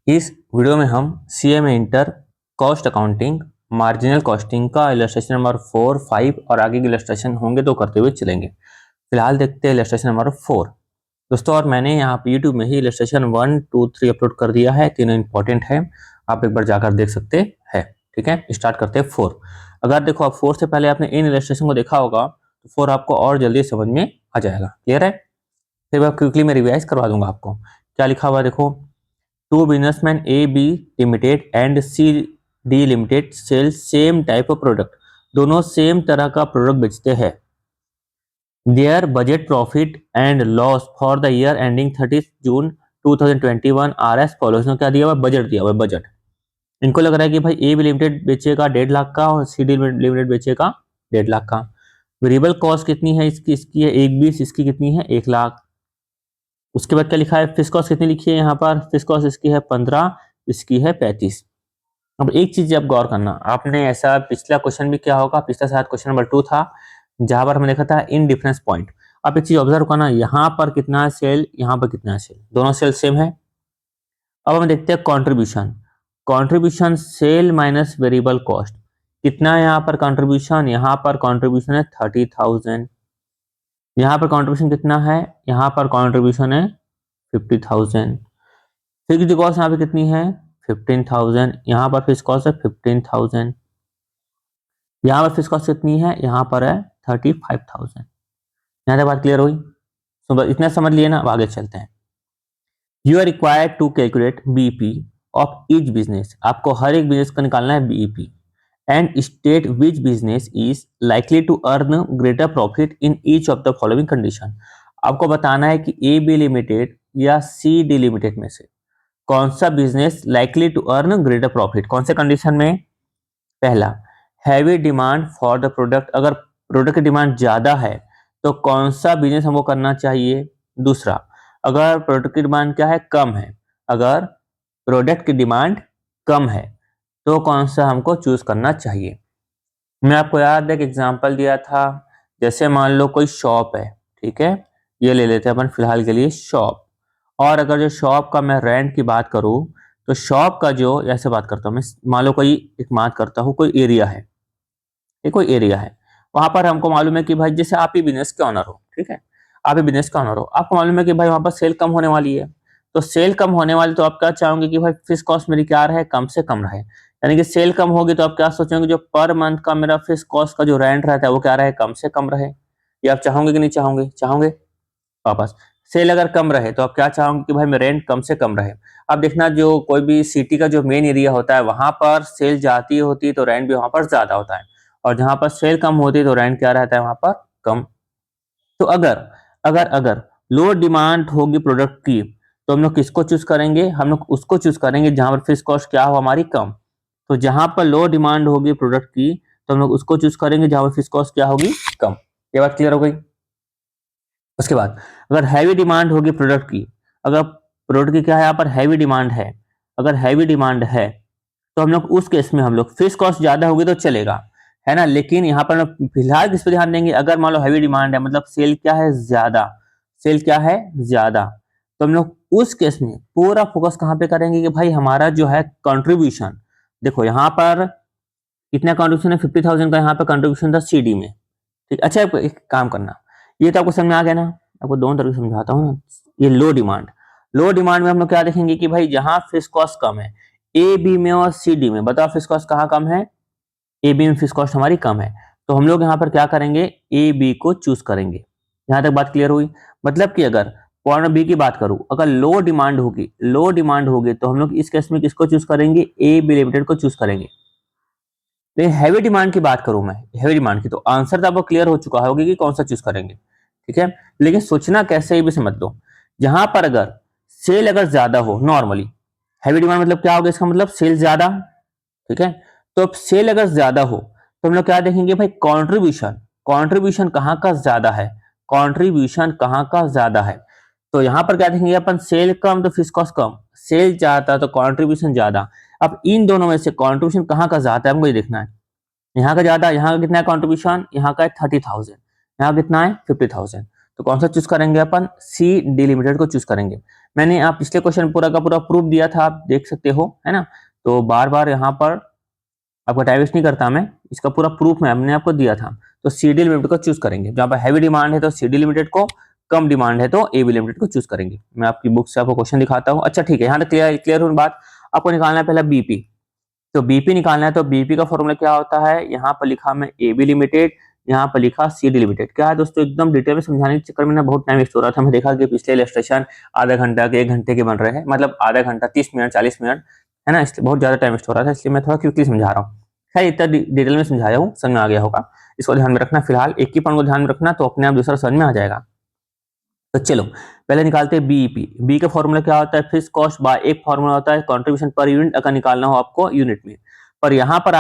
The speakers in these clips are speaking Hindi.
इस वीडियो में हम CMA inter cost accounting marginal costing का इलस्ट्रेशन नंबर 4, 5 और आगे के इलस्ट्रेशन होंगे तो करते हुए चलेंगे। फिलहाल देखते हैं इलस्ट्रेशन नंबर 4 दोस्तों। और मैंने यहाँ पे यूट्यूब में ही इलस्ट्रेशन 1, 2, 3 अपलोड कर दिया है। तीनों इंपॉर्टेंट है, आप एक बार जाकर देख सकते हैं। ठीक है, स्टार्ट करते हैं 4। अगर देखो आप 4 से पहले आपने इन इलस्ट्रेशन को देखा होगा तो 4 आपको और जल्दी समझ में आ जाएगा। क्लियर है? फिर मैं क्विकली में रिवाइज करवा दूंगा आपको। क्या लिखा हुआ है देखो, two businessman A B limited and C D limited sell same type of product. दोनों सेम तरह का प्रोडक्ट बेचते हैं। Their budget profit and loss for the year ending 30 June 2021 are as follows. क्या दिया हुआ? बजट दिया हुआ है, बजट। इनको लग रहा है कि भाई ए बी लिमिटेड बेचेगा 1.5 लाख का और सी डी लिमिटेड बेचेगा 1.5 लाख का। वेरिएबल कॉस्ट कितनी है इसकी? इसकी है 1/20। इसकी कितनी है? 1 लाख। उसके बाद क्या लिखा है? फिक्स कॉस्ट कितनी लिखी है यहाँ पर? फिक्स कॉस्ट इसकी है 15, इसकी है 35। अब एक चीज आप गौर करना, आपने ऐसा पिछला क्वेश्चन भी किया होगा, पिछला शायद क्वेश्चन नंबर 2 था, जहां पर हमने देखा था इन डिफरेंस पॉइंट। आप एक चीज ऑब्जर्व करना, यहाँ पर कितना है सेल, यहाँ पर कितना है सेल, दोनों सेल सेम है। अब हम देखते हैं contribution. Contribution sale minus variable cost कितना है यहाँ पर कॉन्ट्रीब्यूशन? यहाँ पर कॉन्ट्रीब्यूशन है 30,000। यहाँ पर कॉन्ट्रीब्यूशन कितना है? यहाँ पर कॉन्ट्रीब्यूशन है 50,000। फिक्स्ड कॉस्ट यहाँ पे कितनी है? 15,000। यहाँ पर फिक्स कॉस्ट है 15,000। यहाँ पर फिक्स कॉस्ट कितनी है? यहाँ पर है 35,000। यहाँ तक बात क्लियर हुई? तो इतना समझ लिए ना, अब आगे चलते हैं। You are required to calculate BP of each business. आपको हर एक बिजनेस का निकालना है BEP and state which business is likely to earn greater profit in each of the following condition. आपको बताना है कि ए बी लिमिटेड या सी डी लिमिटेड में से कौन सा business likely to earn greater profit, कौन से कंडीशन में? पहला, heavy demand for the product. अगर प्रोडक्ट की डिमांड ज्यादा है तो कौन सा बिजनेस हमको करना चाहिए? दूसरा, अगर प्रोडक्ट की डिमांड क्या है? कम है। अगर प्रोडक्ट की डिमांड कम है तो कौन सा हमको चूज करना चाहिए? मैं आपको याद है कि एग्जांपल दिया था, जैसे मान लो कोई शॉप है, ठीक है, ये ले लेते हैं अपन फिलहाल के लिए शॉप। और अगर जो शॉप का मैं रेंट की बात करूं तो शॉप का जो, ऐसे बात करता हूं मैं, मान लो कोई एक बात करता हूं, कोई एरिया है, ये कोई एरिया है, वहां पर हमको मालूम है कि भाई जैसे आप ही बिजनेस के ऑनर हो, ठीक है, आप ही बिजनेस का ऑनर हो, आपको मालूम है कि भाई वहां पर सेल कम होने वाली है। तो सेल कम होने वाली तो आप क्या चाहोगे कि भाई फिक्स कॉस्ट मेरी क्या रहे? कम से कम रहे। यानी कि सेल कम होगी तो आप क्या सोचोगे? जो पर मंथ का मेरा फिक्स कॉस्ट का जो रेंट रहता है वो क्या रहे? कम से कम रहे। ये आप चाहोगे कि नहीं चाहोगे? चाहोगे। वापस, सेल अगर कम रहे तो आप क्या चाहोगे कि भाई मेरा रेंट कम से कम रहे। अब देखना, जो कोई भी सिटी का जो मेन एरिया होता है वहां पर सेल जाती होती है तो रेंट भी वहां पर ज्यादा होता है, और जहां पर सेल कम होती है तो रेंट क्या रहता है? वहां पर कम। तो अगर अगर अगर लो डिमांड होगी प्रोडक्ट की तो हम लोग किसको चूज करेंगे? हम लोग उसको चूज करेंगे जहां पर फिक्स कॉस्ट क्या हो? हमारी कम। तो जहां पर लो डिमांड होगी प्रोडक्ट की तो हम लोग उसको चूज करेंगे जहां पर फिक्स कॉस्ट क्या होगी? कम। ये बात क्लियर हो गई? उसके बाद अगर हैवी डिमांड होगी प्रोडक्ट की, अगर प्रोडक्ट की क्या है यहाँ पर? हैवी डिमांड है। अगर हैवी डिमांड है तो हम लोग उस केस में हम लोग फिक्स कॉस्ट ज्यादा होगी तो चलेगा, है ना। लेकिन यहाँ पर हम फिलहाल किस पे ध्यान देंगे? अगर मान लो हैवी डिमांड है, मतलब सेल क्या है? ज्यादा। सेल क्या है? ज्यादा। तो हम लोग उस केस में पूरा फोकस कहाँ पे करेंगे कि भाई हमारा जो है कंट्रीब्यूशन, देखो यहाँ पर कितना कंट्रीब्यूशन है? 50,000 का यहाँ पर कंट्रीब्यूशन था सीडी में। ठीक, अच्छा एक काम करना, ये तो आपको समझ में आ गया ना। आपको दोनों तरह से समझाता हूँ ना। ये लो डिमांड, लो डिमांड में हम लोग क्या देखेंगे कि भाई जहां फिक्स कॉस्ट कम है, ए बी में और सी डी में, बताओ फिक्स कॉस्ट कहाँ कम है? ए बी में फिक्स कॉस्ट हमारी कम है, तो हम लोग यहाँ पर क्या करेंगे? ए बी को चूज करेंगे। यहां तक बात क्लियर हुई? मतलब कि अगर पॉइंट बी की बात करूं, अगर लो डिमांड होगी, लो डिमांड होगी तो हम लोग इस केस में किसको चूज करेंगे? ए बी लिमिटेड को चूज करेंगे। लेकिन हैवी डिमांड की बात करूं मैं, हैवी डिमांड की, तो आंसर तो आपको क्लियर हो चुका होगा कि कौन सा चूज करेंगे। ठीक है, लेकिन सोचना कैसे ये भी समझ लो। जहां पर अगर सेल अगर ज्यादा हो, नॉर्मली हैवी डिमांड मतलब क्या होगा? इसका मतलब सेल ज्यादा, ठीक है। तो अब सेल अगर ज्यादा हो तो हम लोग क्या देखेंगे भाई? कंट्रीब्यूशन, कंट्रीब्यूशन कहाँ का ज्यादा है? कंट्रीब्यूशन कहाँ का ज्यादा है? तो यहां पर क्या देखेंगे अपन? सेल कम तो फिक्स कॉस्ट कम, सेल ज्यादा तो कंट्रीब्यूशन ज्यादा। अब इन दोनों में से कंट्रीब्यूशन कहाँ का ज्यादा है हमको ये देखना है। यहाँ का ज्यादा, यहाँ का कितना है कंट्रीब्यूशन? यहाँ का है 30,000, यहाँ कितना है? 50,000। तो कौन सा चूज करेंगे अपन? सी डी लिमिटेड को चूज करेंगे। मैंने आप पिछले क्वेश्चन पूरा का पूरा प्रूफ दिया था, आप देख सकते हो, है ना। तो बार बार यहाँ पर आपका टाइम वेस्ट नहीं करता मैं, इसका पूरा प्रूफ मैंने आपको दिया था। तो सीडी लिमिटेड को चूज करेंगे, जहाँ पर हैवी डिमांड है तो सीडी लिमिटेड को, कम डिमांड है तो एबी लिमिटेड को चूज करेंगे। मैं आपकी बुक से आपको क्वेश्चन दिखाता हूँ। अच्छा ठीक है, यहाँ तक क्लियर हुई बात। आपको निकालना है पहला बीपी। तो बीपी निकालना है तो बीपी का फॉर्मूला क्या होता है, यहाँ पर लिखा मैं एबी लिमिटेड, यहाँ पर लिखा सीडी लिमिटेड। क्या है दोस्तों, एकदम डिटेल में समझाने के चक्कर में ना बहुत टाइम वेस्ट हो रहा था। मैं देखा कि पिछले इलस्ट्रेशन आधा घंटा के 1 घंटे के बन रहे हैं, मतलब आधा घंटा 30 मिनट 40 मिनट, है ना, इसलिए बहुत ज्यादा टाइम वेस्ट हो रहा था, इसलिए मैं थोड़ा क्विकली समझा रहा हूँ। खैर इतना डिटेल में समझाया हूँ, समझ में आ गया होगा। इसको ध्यान में रखना, फिलहाल एक ही पॉइंट को ध्यान में रखना, तो अपने आप दूसरा समझ में आ जाएगा। तो चलो पहले निकालते हैं बीईपी। बी का फॉर्मूला क्या होता है, फिक्स कॉस्ट बाय, एक फॉर्मूला होता है कंट्रीब्यूशन पर यूनिट, अगर निकालना हो आपको यूनिट में। पर यहाँ पर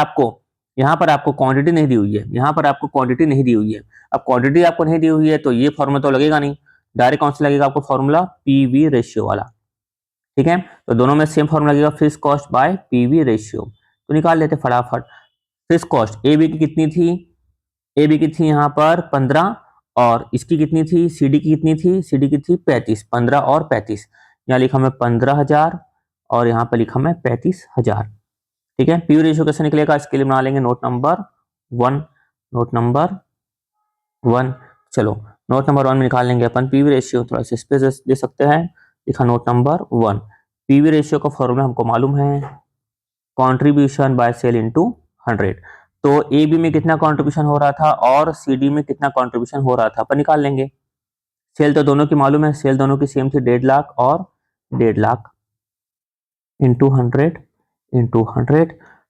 आपको क्वांटिटी नहीं दी हुई है, यहाँ पर आपको क्वांटिटी नहीं दी हुई है। अब क्वांटिटी आपको नहीं दी हुई है तो ये फॉर्मूला तो लगेगा नहीं, डायरेक्ट कौन सा लगेगा आपको फॉर्मूला, पीवी रेशियो वाला। ठीक है, तो दोनों में सेम फॉर्मूला लगेगा, fix cost by PV ratio. तो निकाल लेते फटाफट। फिक्स कॉस्ट ए बी की कितनी थी, ए बी की थी यहाँ पर 15, और इसकी कितनी थी, सी डी की कितनी थी, सी डी की थी 35, 15 और 35। यहाँ लिखा मैं 15,000 और यहाँ पर लिखा मैं 35,000। ठीक है, पी रेशियो कैसे निकलेगा, इसके लिए बना लेंगे नोट नंबर 1। नोट नंबर 1, चलो नोट नंबर 1 में निकाल लेंगे अपन पीवी रेशियो, थोड़ा सा स्पेस दे सकते हैं, लिखा नोट नंबर 1। पीवी रेशियो का फॉर्मूला हमको मालूम है, कॉन्ट्रीब्यूशन बाय सेल इनटू 100। तो ए बी में कितना कंट्रीब्यूशन हो रहा था और सी डी में कितना कंट्रीब्यूशन हो रहा था अपन निकाल लेंगे। सेल तो दोनों की मालूम है, सेल दोनों की सेम थी, 1.5 लाख और 1.5 लाख इंटू 100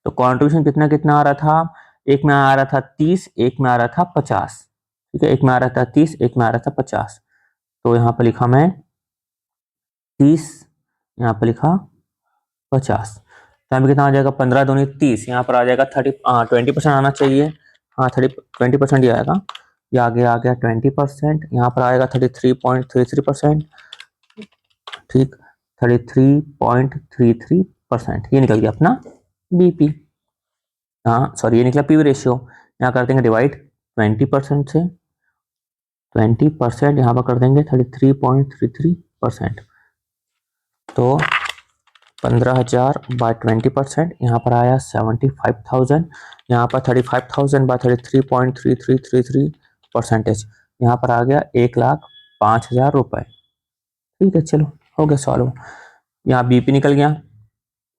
तो कंट्रीब्यूशन कितना कितना आ रहा था, एक में आ रहा था 30, एक में आ रहा था 50। ठीक है, एक में आ रहा था 30, एक में आ रहा था 50। तो यहाँ पर लिखा मैं 30, यहाँ पर लिखा 50। यहाँ पे कितना आ जाएगा, 15 दूनी 30, यहाँ पर आ जाएगा 20% आना चाहिए। हाँ 20% ही आएगा, ये आगे आ गया 20%, यहाँ पर आएगा 33.33%। ठीक, 33.33%, ये निकल गया अपना बीपी। हाँ सॉरी, ये निकला पीवी रेशियो। यहाँ कर देंगे डिवाइड 20% से, 20% यहाँ पर कर देंगे 33.33%। तो 15,000 बाय 20%, यहाँ पर आया 75,000, यहाँ पर 35,000 बाय 33.3333%, यहाँ पर आ गया 1,05,000 रुपए। ठीक है, चलो हो गया सॉल्व। यहाँ बीपी निकल गया,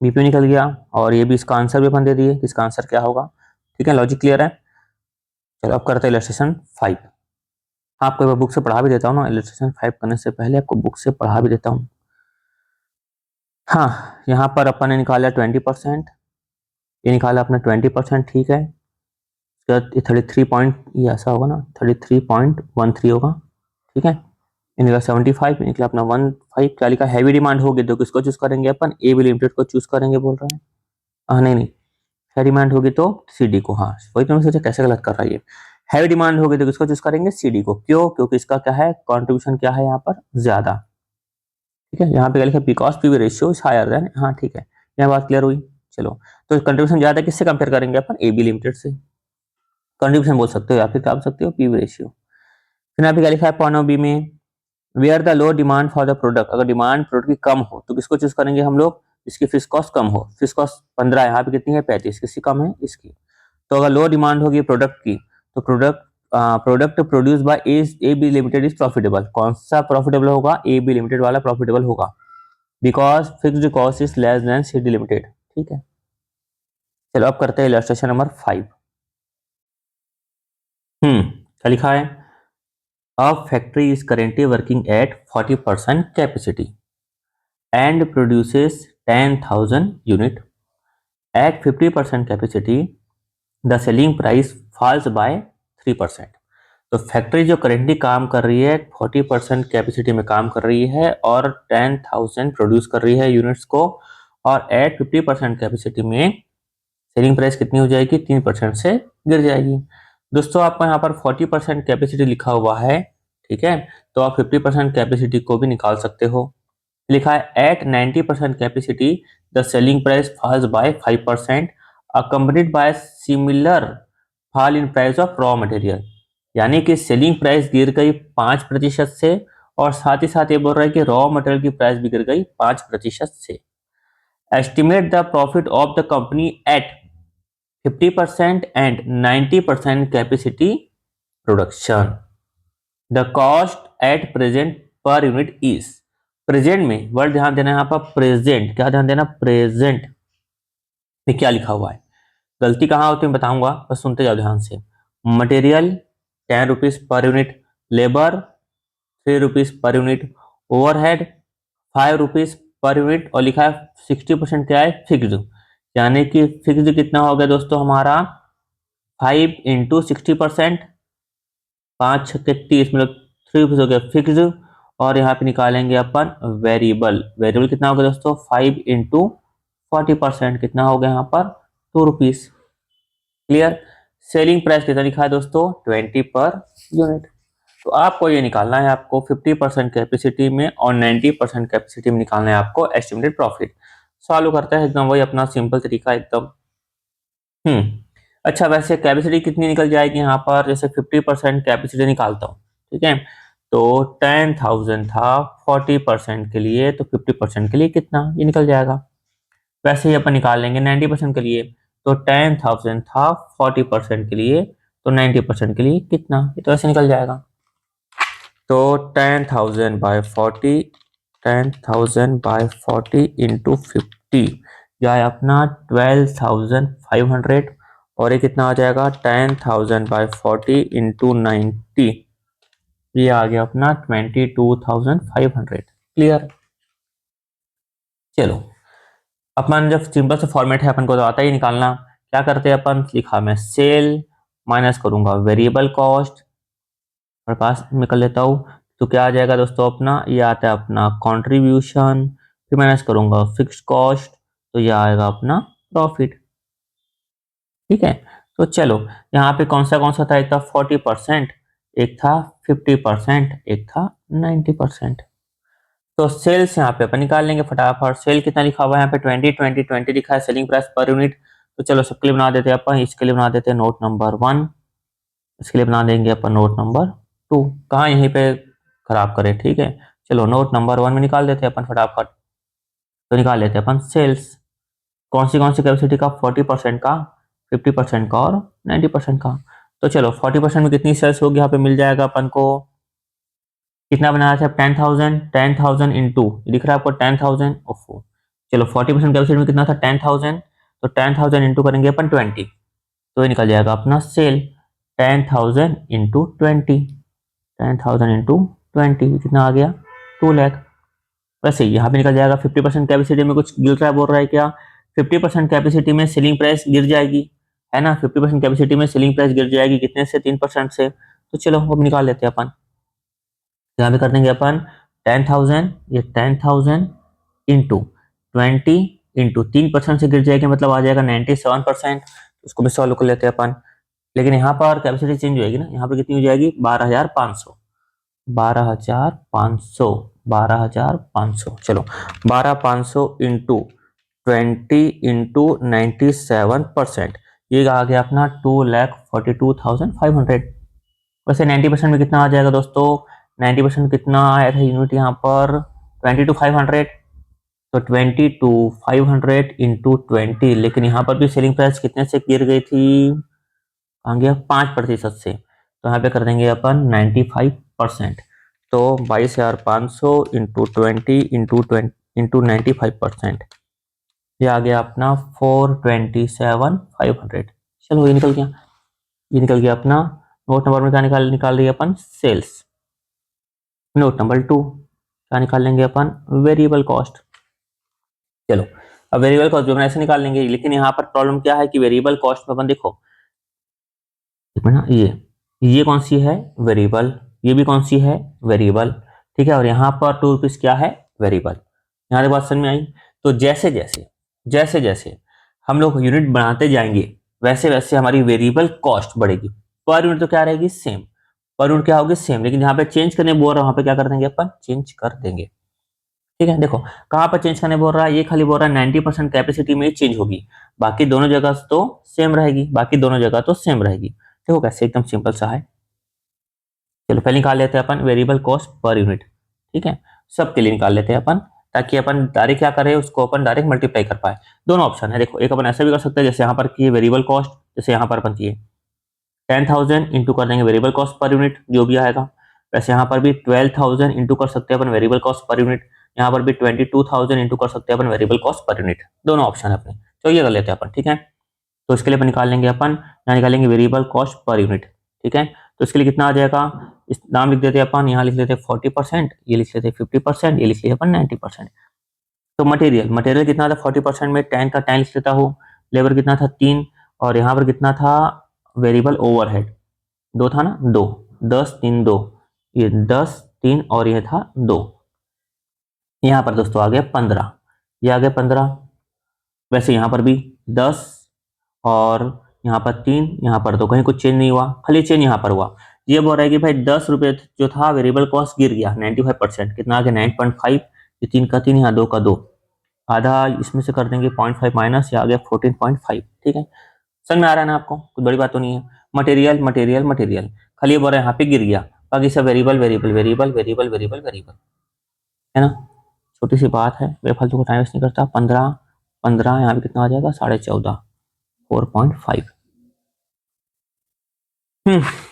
बीपी निकल गया, और ये भी इसका आंसर भी अपन दे दिए, इसका आंसर क्या होगा। ठीक है, लॉजिक क्लियर है। चलो अब करते हैं इलस्ट्रेशन 5। आपको मैं बुक से पढ़ा भी देता हूँ ना, इलस्ट्रेशन 5 करने से पहले आपको बुक से पढ़ा भी देता हूँ। हाँ, यहाँ पर अपन ने निकाला 20%, ये निकाला अपना 20%। ठीक है, 33 पॉइंट, ये ऐसा होगा ना, 33.13 होगा। ठीक है, ये निकला 75, निकला अपना 15। क्या लिखा, हैवी डिमांड होगी तो किसको चूज करेंगे अपन, ए बी लिमिटेड को चूज करेंगे बोल रहे हैं। हाँ नहीं, हैवी डिमांड होगी तो सी डी को। हाँ वही तो मैं सोचा कैसे गलत कर रहा है ये। हैवी डिमांड होगी तो किसको चूज करेंगे, सी डी को। क्यों, क्योंकि इसका क्या है, कॉन्ट्रीब्यूशन क्या है यहाँ पर ज्यादा। ठीक है, यहाँ पे लिखा because PV ratio is higher than. हाँ ठीक है, यह बात क्लियर हुई। चलो, तो कंट्रीब्यूशन ज्यादा किससे कंपेयर करेंगे अपन, ए बी लिमिटेड से। कंट्रीब्यूशन बोल सकते हो या फिर क्या बोल सकते हो, पीवी रेशियो। फिर यहाँ पे क्या लिखा है, पॉइंट ऑफ बी में, where the low demand for the product, अगर डिमांड प्रोडक्ट की कम हो तो किसको चूज करेंगे हम लोग, इसकी फिक्स कॉस्ट कम हो। फिक्स कॉस्ट 15, यहाँ पे कितनी है 35, किसकी कम है, इसकी। तो अगर लो डिमांड होगी प्रोडक्ट की, तो product produce by A B limited is profitable. कौन सा प्रॉफिटेबल होगा, ए बी लिमिटेड वाला प्रॉफिटेबल होगा, because fixed cost is less than C D limited. ठीक है, चलो अब करते हैं इलस्ट्रेशन नंबर 5। क्या लिखा है, a factory is currently working at 40% capacity and produces 10,000 unit at 50% capacity, the selling price falls by 3%। तो फैक्ट्री जो करेंटली काम कर रही है 40% कैपेसिटी में काम कर रही है और 10,000 प्रोड्यूस कर रही है यूनिट्स को, और एट 50% कैपेसिटी में सेलिंग प्राइस कितनी हो जाएगी, 3% से गिर जाएगी। दोस्तों आपको यहाँ पर 40% कैपेसिटी लिखा हुआ है, ठीक है, तो आप 50% कैपेसिटी को भी निकाल सकते हो। लिखा है at 90% capacity the selling price falls by 5% accompanied by similar fall in price of raw material. यानी कि सेलिंग प्राइस गिर गई 5% से और साथ ही साथ ये बोल रहा है कि रॉ मटेरियल की प्राइस भी गिर गई 5% से। Estimate the profit of the company at 50% and 90% capacity production. The cost at present per unit is. Present में वर्ड ध्यान देना है यहाँ पर, प्रेजेंट, क्या ध्यान देना, प्रेजेंट में क्या लिखा हुआ है। गलती कहाँ होती है बताऊंगा, बस सुनते जाओ ध्यान से। Material 10 rupees per unit, labour 3 rupees per unit, overhead 5 rupees per unit, और लिखा है 60% क्या है, फिक्स्ड। यानी कि फिक्स्ड कितना हो गया दोस्तों हमारा, 5 इंटू 60%, 5×6 = 30, मतलब 3 रुपीज हो गया फिक्स्ड। और यहाँ पे निकालेंगे अपन वेरिएबल, वेरिएबल कितना हो गया दोस्तों, 5 इंटू 40%, कितना हो गया यहाँ पर, 2 रुपीज। क्लियर। सेलिंग प्राइस कितना लिखा है दोस्तों, 20 पर यूनिट। तो आपको ये निकालना है, आपको 50% कैपेसिटी में और 90% कैपेसिटी में निकालना है आपको एस्टिमेटेड प्रॉफिट। सॉल्व करते हैं एकदम वही अपना सिंपल तरीका एकदम। अच्छा, वैसे कैपेसिटी कितनी निकल जाएगी यहाँ पर, जैसे 50% कैपेसिटी निकालता हूँ, ठीक है, तो 10,000 था 40% के लिए, तो 50% के लिए कितना, ये निकल जाएगा। वैसे ही अपन निकाल लेंगे 90% के लिए, तो 10,000 था 40% के लिए, तो 90% के लिए कितना, ये तो ऐसे निकल जाएगा। तो 10,000 बाय 40, 10,000 बाय 40 इंटू 50, यह है अपना 12,500, और ये कितना आ जाएगा, 10,000 बाय 40 इंटू 90, ये आ गया अपना 22,500। क्लियर। चलो, अपन जब सिंपल से फॉर्मेट है अपन को तो आता ही निकालना। क्या करते हैं अपन, लिखा मैं सेल माइनस करूंगा वेरिएबल कॉस्ट, और पास में कर लेता हूँ, तो क्या आ जाएगा दोस्तों अपना, ये आता है अपना कंट्रीब्यूशन, फिर माइनस करूंगा फिक्स्ड कॉस्ट, तो ये आएगा अपना प्रॉफिट। ठीक है। तो चलो, यहाँ पे कौन सा था, एक था 40%, एक था 50%, एक था 90%। तो सेल्स यहाँ पे अपन निकाल लेंगे फटाफट। सेल कितना लिखा हुआ है यहाँ पे, 20 लिखा है, सेलिंग प्राइस पर यूनिट। तो चलो सबके लिए बना देते हैं अपन, इसके लिए बना देते हैं नोट नंबर 1, इसके लिए बना देंगे अपन नोट नंबर 2। कहाँ यहीं पे खराब करें, ठीक है। चलो नोट नंबर 1 में निकाल देते हैं अपन फटाफट। तो निकाल लेते हैं अपन सेल्स, कौन सी कैपेसिटी का, 40% का, 50% का और 90% का। तो चलो 40% में कितनी सेल्स होगी, यहाँ पे मिल जाएगा अपन को, कितना बनाया था, 10,000, 10,000 इंटू, दिख रहा है आपको 10,000, ओफो। चलो 40% कैपेसिटी में कितना था, 10,000, तो 10,000 इंटू करेंगे अपन 20, तो ये निकल जाएगा अपना सेल 10,000 इंटू 20, 10,000 इंटू 20 कितना आ गया, 2 लाख। वैसे यहाँ पे निकल जाएगा 50% कैपेसिटी में कुछ गिर रहा है, बोल रहा है क्या, 50% कैपेसिटी में सेलिंग प्राइस गिर जाएगी, है ना, 50% कैपेसिटी में सेलिंग प्राइस गिर जाएगी, कितने से, 3% से। तो चलो अब निकाल लेते हैं अपन। यहाँ पे कर देंगे अपन 10,000, ये 10,000 इंटू 20 इंटू 3% से गिर जाएगी, मतलब आ जाएगा 97%। उसको भी सॉल्व कर लेते हैं अपन। लेकिन यहाँ पर कैपेसिटी चेंज होगी ना, यहाँ पर कितनी हो जाएगी, 12,500, 12,500, 12,500। चलो 12,500 इंटू 20 इंटू 97%, ये आ गया अपना 2,42,500। वैसे 90% में कितना आ जाएगा दोस्तों, 90% कितना आया था यूनिट यहाँ पर, 22,500, तो 22,500 इंटू 20, लेकिन यहाँ पर भी सेलिंग प्राइस कितने से गिर गई थी, आ गया 5% से, तो यहाँ पे कर देंगे अपन 95%। तो 22,500 इंटू 20 इंटू 95%, ये आ गया अपना 427,500। चलो ये निकल गया, ये निकल गया अपना। नोट नंबर में क्या निकाल रही है अपन, सेल्स। नोट नंबर 2 क्या निकाल लेंगे अपन, वेरिएबल कॉस्ट। चलो अब वेरिएबल कॉस्ट जो हम ऐसे निकाल लेंगे, लेकिन यहाँ पर प्रॉब्लम क्या है कि वेरिएबल कॉस्ट में अपन देखो ना, ये कौन सी है, वेरिएबल, ये भी कौन सी है, वेरिएबल, ठीक है, और यहाँ पर 2 रुपीज क्या है, वेरिएबल। यहाँ की बात समझ में आई। तो जैसे जैसे हम लोग यूनिट बनाते जाएंगे, वैसे वैसे हमारी वेरिएबल कॉस्ट बढ़ेगी। पर यूनिट तो क्या रहेगी, सेम, पर यूनिट क्या होगी, सेम, लेकिन जहाँ पे चेंज करने बोल रहा है वहां पे क्या कर देंगे अपन, चेंज कर देंगे। ठीक है, देखो कहाँ पर चेंज करने बोल रहा है, ये खाली बोल रहा है 90% कैपेसिटी में चेंज होगी, बाकी दोनों जगह तो सेम रहेगी, बाकी दोनों जगह तो सेम रहेगी। देखो कैसे एकदम सिंपल सा है। चलो पहले निकाल लेते हैं अपन वेरिएबल कॉस्ट पर यूनिट। ठीक है, सबके लिए निकाल लेते हैं अपन, ताकि अपन डायरेक्ट क्या करें, उसको अपन डायरेक्ट मल्टीप्लाई कर पाए। दोनों ऑप्शन है, देखो एक अपन ऐसा भी कर सकते हैं जैसे यहाँ पर की वेरिएबल कॉस्ट, जैसे यहाँ पर अपन किए 10,000 इंटू कर देंगे वेरिएबल कॉस्ट पर यूनिट जो भी आएगा, वैसे यहाँ पर भी 12,000 इंटू कर सकते हैं अपन वेरिएबल कॉस्ट पर यूनिट, यहाँ पर भी 22,000 इंटू कर सकते हैं अपन वेरिएबल कॉस्ट पर यूनिट। दोनों ऑप्शन है अपने, तो ये कर लेते हैं अपन, ठीक है। तो इसके लिए अपन निकाल लेंगे, अपन यहाँ निकालेंगे वेरिएबल कॉस्ट पर यूनिट, ठीक है। तो इसके लिए कितना आ जाएगा, इस नाम लिख देते हैं अपन, यहाँ लिख लेते हैं 40%, ये लिख लेते हैं 50%, ये लिख लिया अपन 90%। तो मटेरियल, मटेरियल कितना था 40% में, 10 का 10 लिख लेता हूँ, लेबर कितना था 3, और यहाँ पर कितना था वेरिएबल ओवरहेड 2 था ना, 2, 10 3 2, ये 10 3 और ये था 2, यहाँ पर दोस्तों आ गया 15, ये आ गया 15। वैसे यहाँ पर भी 10 और यहाँ पर 3, यहाँ पर तो कहीं कुछ चेंज नहीं हुआ, खाली चेंज यहाँ पर हुआ। ये बोल रहा है कि भाई 10 रुपये जो था वेरिएबल कॉस्ट गिर गया 95%, कितना आ गया 9.5, ये 3 का 3, यहाँ 2 का 2, आधा इसमें से कर देंगे 0.5 माइनस, ये आ गया 14.5, ठीक है। समझ में आ रहा है ना आपको, कुछ बड़ी बात तो नहीं है। मटेरियल मटेरियल मटेरियल, खाली ये बोल रहा है यहाँ पे गिर गया, बाकी सब variable variable variable variable variable variable, है ना, छोटी सी बात है, बेफालतू को टाइम वेस्ट नहीं करता। 15 15 यहाँ पे कितना आ जाएगा 14.5, 4.5।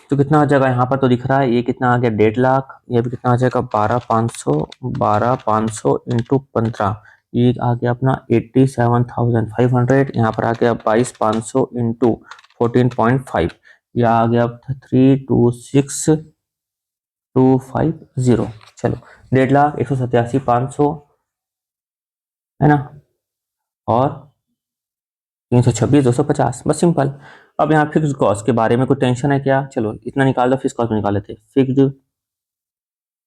तो कितना आ जाएगा यहाँ पर तो दिख रहा है, ये कितना आ गया 1.5 लाख, ये भी कितना आ जाएगा 12,500 इंटू 15, ये आ गया अपना 87,500, यहाँ पर आ गया 22,500 इंटू 14.5, ये आ गया 326,250। चलो 1,87,500 है ना, और 326,250, बस सिंपल। अब यहाँ फिक्स कॉस्ट के बारे में कोई टेंशन है क्या, चलो इतना निकाल दो, फिक्स कॉस्ट निकाल लेते हैं। फिक्स्ड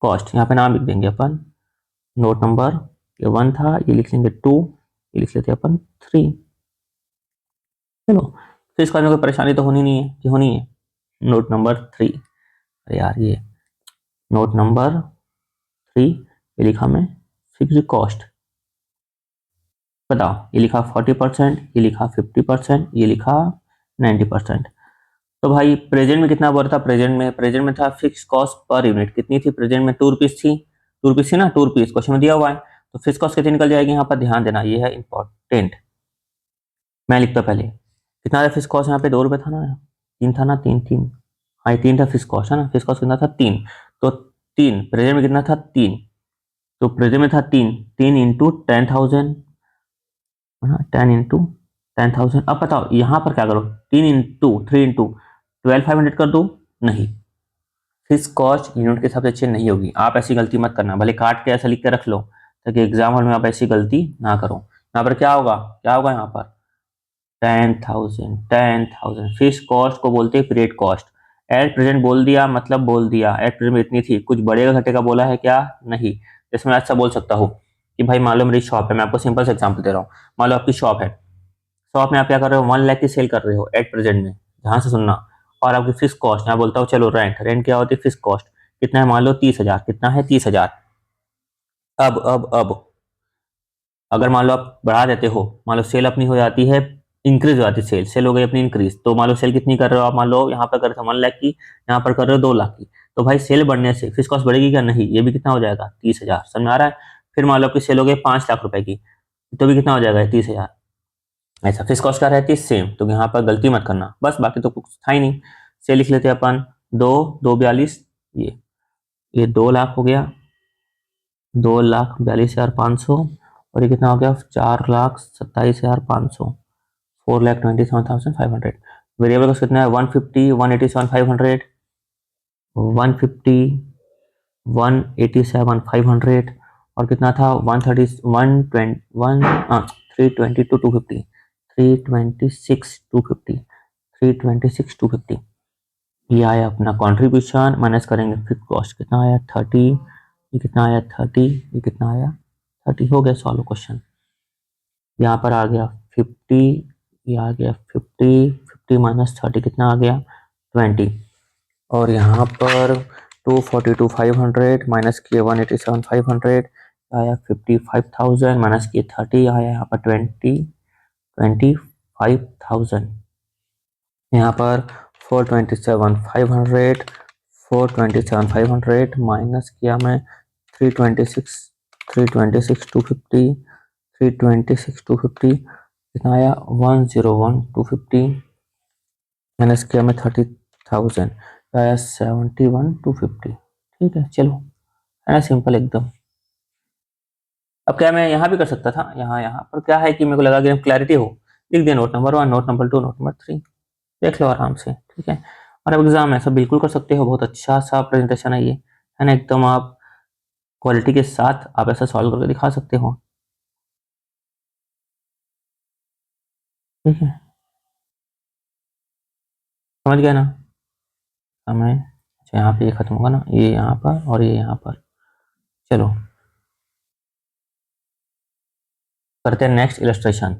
कॉस्ट यहाँ पे नाम लिख देंगे अपन, नोट नंबर ये 1 था, ये लिख लेंगे 2, ये लिख लेते हैं अपन 3। चलो फिक्स कॉस्ट में कोई परेशानी तो होनी नहीं है, कि होनी है। नोट नंबर 3, अरे यार ये नोट नंबर 3, ये लिखा मैं फिक्स्ड कॉस्ट, बताओ ये लिखा 40%, ये लिखा 50%, ये लिखा 90%। तो भाई प्रेजेंट में कितना बोल रहा था, प्रेजेंट में था फिक्स कॉस्ट पर यूनिट कितनी थी, प्रेजेंट में 2 रुपीज थी, 2 रुपीज थी ना, 2 रुपीज क्वेश्चन में दिया हुआ है। तो फिक्स कॉस्ट कितनी निकल जाएगी, यहाँ पर ध्यान देना, ये है इंपॉर्टेंट। मैं लिखता पहले कितना था फिक्स कॉस्ट, यहाँ पे 2 रुपये था ना, 3 था ना, 3 3, हाँ 3 था फिक्स कॉस्ट, है ना, फिक्स कॉस्ट कितना था 3, तो 3 प्रेजेंट में कितना था 3, तो प्रेजेंट में था 3, 3 इंटू 10,000, 10 इंटू 10,000। अब बताओ यहाँ पर क्या करो, 3 इंटू 3 इंटू 12,500 कर दो, नहीं, फिक्स कॉस्ट यूनिट के हिसाब से चेंज नहीं होगी। आप ऐसी गलती मत करना, भले काट के ऐसा लिख के रख लो, ताकि एग्जाम हॉल में आप ऐसी गलती ना करो। यहाँ पर क्या होगा, क्या होगा यहाँ पर 10,000 फिक्स कॉस्ट को बोलते हैं पीरियड कॉस्ट। एट प्रेजेंट बोल दिया मतलब बोल दिया, एट प्रेजेंट में इतनी थी, कुछ बढ़ेगा घटेगा बोला है क्या, नहीं। जैसे मैं ऐसा बोल सकता हूँ कि भाई मान लो मेरी शॉप है, मैं आपको सिंपल से एग्जाम्पल दे रहा हूँ, मान लो आपकी शॉप है, शॉप में आप क्या कर रहे हो 1 लाख की सेल कर रहे हो एट प्रेजेंट में, ध्यान से सुनना। और आपकी फिक्स कॉस्ट, मैं बोलता हूँ चलो रेंट, रेंट क्या होती है फिक्स कॉस्ट, कितना है मान लो 30,000, कितना है 30,000। अब अगर मान लो आप बढ़ा देते हो, मान लो सेल अपनी हो जाती है, इंक्रीज हो जाती है, सेल हो गई अपनी इंक्रीज, तो मान लो सेल कितनी कर रहे हो आप, मान लो यहाँ पर कर रहे थे 1 लाख की, यहाँ पर कर रहे हो 2 लाख की, तो भाई सेल बढ़ने से फिक्स कॉस्ट बढ़ेगी क्या, नहीं, ये भी कितना हो जाएगा 30,000, समझ में आ रहा है। फिर मान लो आपकी सेल हो गई 5 लाख रुपए की, तो भी कितना हो जाएगा 30,000। ऐसा फिक्स कॉस्ट क्या रहती है सेम, तो यहाँ पर गलती मत करना, बस बाकी तो कुछ था ही नहीं। से लिख लेते हैं अपन 2 ये 2 लाख हो गया, 2,42,500, और ये कितना हो गया 4,27,500, 4,27,500। वेरिएबल कॉस्ट कितना है 150, 187,500, 150, 187,500, और कितना था 130, 322,250, 326,250, 326,250। ये आया अपना कॉन्ट्रीब्यूशन, माइनस करेंगे फिक्स कॉस्ट, कितना आया 30, ये कितना आया 30, ये कितना आया 30, हो गया सॉल्व क्वेश्चन। यहाँ पर आ गया 50, ये आ गया 50, 50 माइनस 30 कितना आ गया 20, और यहाँ पर 242,500 माइनस किए 187,500 आया 55,000, माइनस किए 30 आया यहाँ पर 25,000, यहाँ पर 427,500 माइनस किया मैं 326 326 250 326 250 कितना आया 101 250 माइनस किया मैं 30,000 आया 71 250। ठीक है चलो है ना सिंपल एकदम। अब क्या मैं यहाँ भी कर सकता था, यहाँ पर क्या है कि मेरे को लगा कि क्लैरिटी हो, लिख दिया note number 1 note number 2 note number 3, देख लो आराम से। ठीक है और अब एग्जाम ऐसा बिल्कुल कर सकते हो, बहुत अच्छा सा प्रेजेंटेशन है ये, है ना एकदम आप क्वालिटी के साथ आप ऐसा सॉल्व करके दिखा सकते हो। ठीक है समझ गया ना हमें। अच्छा यहाँ पे ये खत्म होगा ना, ये यहाँ पर और ये यहाँ पर। चलो करते हैं नेक्स्ट इलस्ट्रेशन।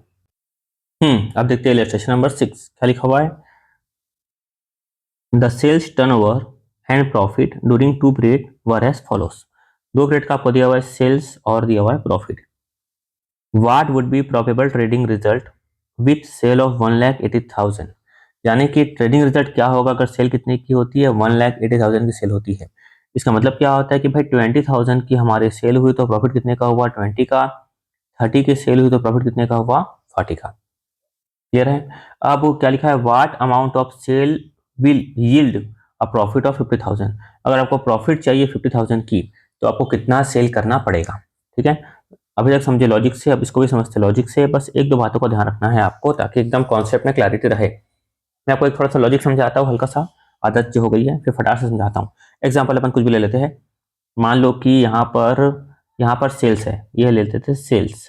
अब देखते हैं इलस्ट्रेशन नंबर 6 क्या लिखा हुआ है। The sales turnover and profit during two period were as follows. दो पीरियड का आपको दिया हुआ है सेल्स और दिया हुआ है profit. What would be probable trading result with sale of 1,80,000, यानी कि ट्रेडिंग रिजल्ट क्या होगा अगर सेल कितने की होती है 1,80,000 की सेल होती है। इसका मतलब क्या होता है कि भाई 20,000 की हमारी सेल हुई तो प्रॉफिट कितने का हुआ 20 का, 30 की सेल हुई तो प्रॉफिट कितने का हुआ 40 का। क्लियर है। अब क्या लिखा है what amount of sale will yield a profit of 50,000, अगर आपको प्रॉफिट चाहिए 50,000 की तो आपको कितना सेल करना पड़ेगा। ठीक है अभी तक समझे लॉजिक से, अब इसको भी समझते लॉजिक से, बस एक दो बातों का ध्यान रखना है आपको ताकि एकदम कॉन्सेप्ट में क्लैरिटी रहे। मैं आपको एक थोड़ा सा लॉजिक समझाता हूँ, हल्का सा आदत जो हो गई है, फिर फटाक से समझाता हूँ। एग्जाम्पल अपन कुछ भी ले लेते हैं, मान लो कि यहाँ पर सेल्स है, ये ले लेते थे सेल्स,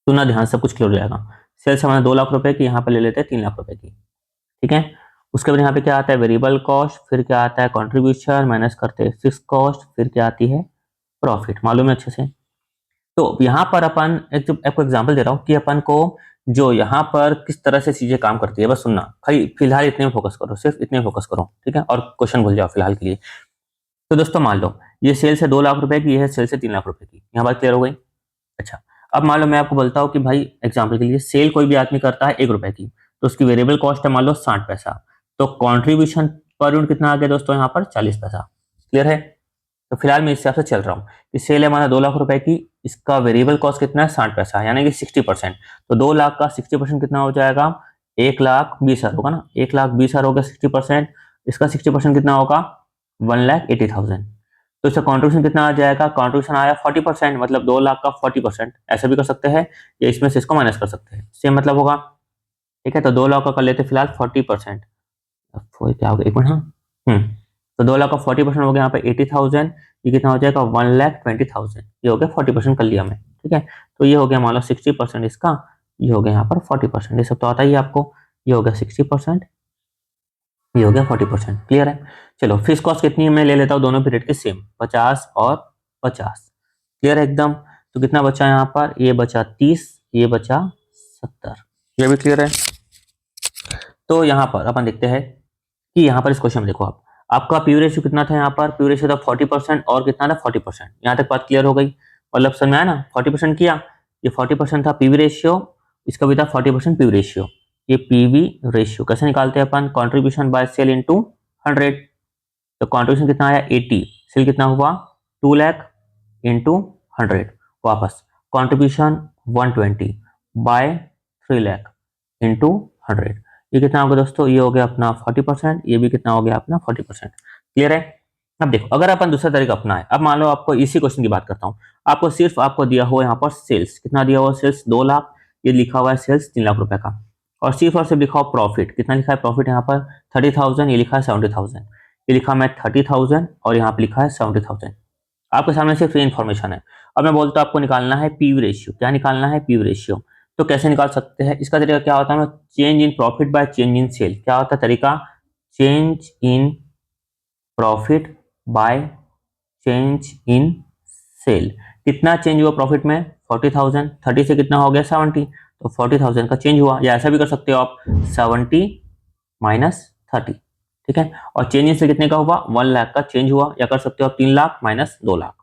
सुनना ध्यान सब कुछ क्लियर हो जाएगा। सेल्स हमारे 2 लाख रुपए की, यहाँ पर ले लेते हैं 3 लाख रुपए की। ठीक है उसके बाद यहाँ पे क्या आता है वेरिएबल कॉस्ट, फिर क्या आता है कॉन्ट्रीब्यूशन, माइनस करते हैं फिक्स कॉस्ट, फिर क्या आती है प्रॉफिट, मालूम है अच्छे से। तो यहाँ पर अपन आपको एग्जांपल दे रहा हूँ कि अपन को जो यहाँ पर किस तरह से चीजें काम करती है, बस सुनना खाली, फिलहाल इतने में फोकस करो, सिर्फ इतने में फोकस करो। ठीक है और क्वेश्चन भूल जाओ फिलहाल के लिए। तो दोस्तों मान लो ये सेल्स है 2 लाख रुपए की, ये है सेल्स है 3 लाख रुपए की, यहाँ बात क्लियर हो गई। अच्छा अब मान लो मैं आपको बोलता हूँ कि भाई एग्जाम्पल के लिए सेल कोई भी आदमी करता है 1 रुपए की, तो उसकी वेरिएबल कॉस्ट है मान लो 60 पैसा, तो कॉन्ट्रीब्यूशन पर यूनिट कितना आ गया दोस्तों यहाँ पर 40 पैसा। क्लियर है। तो फिलहाल मैं इस हिसाब से चल रहा हूँ कि सेल है हमारा 2 लाख रुपए की, इसका वेरिएबल कॉस्ट कितना है 60 पैसा यानी कि 60%, तो 2 लाख का 60% कितना हो जाएगा 1,20,000 होगा ना, 1,20,000 हो गया 60%, इसका 60% कितना होगा 1,80,000। तो इसका कॉन्ट्रीब्यूशन कितना आ जाएगा, कॉन्ट्रीब्यूशन आया 40%, मतलब 2 लाख का 40%, ऐसा भी कर सकते हैं या इसमें से इसको माइनस कर सकते हैं, सेम मतलब होगा। ठीक है तो 2 लाख का कर लेते फिलहाल 40%, क्या होगा एक मिनट। हाँ तो 2 लाख का 40% हो गया यहाँ पे 80,000, ये कितना हो जाएगा 1,20,000, ये हो गया 40% कर लिया मैं। ठीक है तो ये हो गया मान लो 60% इसका, ये हो गया यहाँ पर 40%, ये सब तो आता ही है आपको, ये हो गया 60%, ये हो गया 40%। क्लियर है। चलो फिक्स कॉस्ट कितनी है मैं ले लेता हूँ दोनों पीरियड के सेम 50 और 50। क्लियर है एकदम। तो कितना बचा यहाँ पर, ये बचा 30, ये बचा 70, ये भी क्लियर है। तो यहाँ पर अपन देखते हैं कि यहाँ पर इस क्वेश्चन में देखो आप, आपका पीवी रेशियो कितना था, यहाँ पर पीवी रेशियो था 40% और कितना था 40%। यहाँ तक बात क्लियर हो गई, मतलब समझ में आया ना, 40% किया, ये 40% था पीवी रेशियो, इसका भी था 40% पीवी रेशियो। ये पीवी रेशियो कैसे निकालते हैं अपन, कॉन्ट्रीब्यूशन बाय सेल इंटू 100, तो कॉन्ट्रीब्यूशन कितना आया 80, सेल कितना हुआ 2 लाख इंटू 100, वापस कॉन्ट्रीब्यूशन 120 बाय 3 लाख इंटू 100, ये कितना होगा दोस्तों, ये हो गया अपना 40%, ये भी कितना हो गया अपना 40%। क्लियर है। अब देखो अगर अपन दूसरा तरीका अपनाए, अब मान लो आपको इसी क्वेश्चन की बात करता हूँ, आपको सिर्फ आपको दिया हुआ यहाँ पर सेल्स कितना दिया हुआ, सेल्स 2 लाख, ये लिखा हुआ है सेल्स 3 लाख रुपए का, और सिर्फ और सिर्फ लिखा हुआ प्रॉफिट, कितना लिखा है प्रॉफिट यहाँ पर 30,000, ये लिखा है 70,000, ये लिखा मैं 30,000 और यहाँ पे लिखा है 70,000। आपके सामने सिर्फ ये इन्फॉर्मेशन है। अब मैं बोलता हूँ आपको निकालना है पीवी रेशियो, क्या निकालना है पीवी रेशियो, तो कैसे निकाल सकते हैं, इसका तरीका क्या होता है, change in profit by change in sale, क्या होता है तरीका, change in profit by change in sale, कितना चेंज हुआ प्रॉफिट में 40,000, 30 से कितना हो गया 70, तो 40,000 का चेंज हुआ, या ऐसा भी कर सकते हो आप 70 माइनस 30। ठीक है और चेंज इन से कितने का हुआ 1 लाख का चेंज हुआ, या कर सकते हो आप 3 लाख माइनस 2 लाख,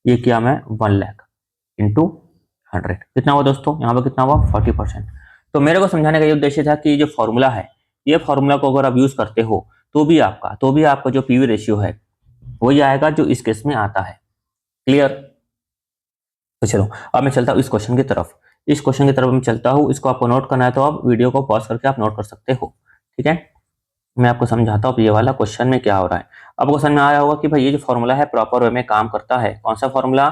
ये किया मैं 1 लाख इंटू 100, कितना हुआ दोस्तों यहाँ पर कितना हुआ 40%। तो मेरे को समझाने का ये उद्देश्य था कि जो फॉर्मूला है, ये फॉर्मूला को अगर आप यूज करते हो तो भी आपका जो पीवी रेशियो है वही आएगा जो इस केस में आता है। क्लियर? तो चलो अब मैं चलता हूँ इस क्वेश्चन की तरफ। इस क्वेश्चन की तरफ मैं चलता हूँ, इसको आपको नोट करना है तो आप वीडियो को पॉज करके आप नोट कर सकते हो। ठीक है, मैं आपको समझाता हूँ ये वाला क्वेश्चन में क्या हो रहा है। अब क्वेश्चन में आया होगा कि भाई ये जो फॉर्मूला है प्रॉपर वे में काम करता है। कौन सा formula?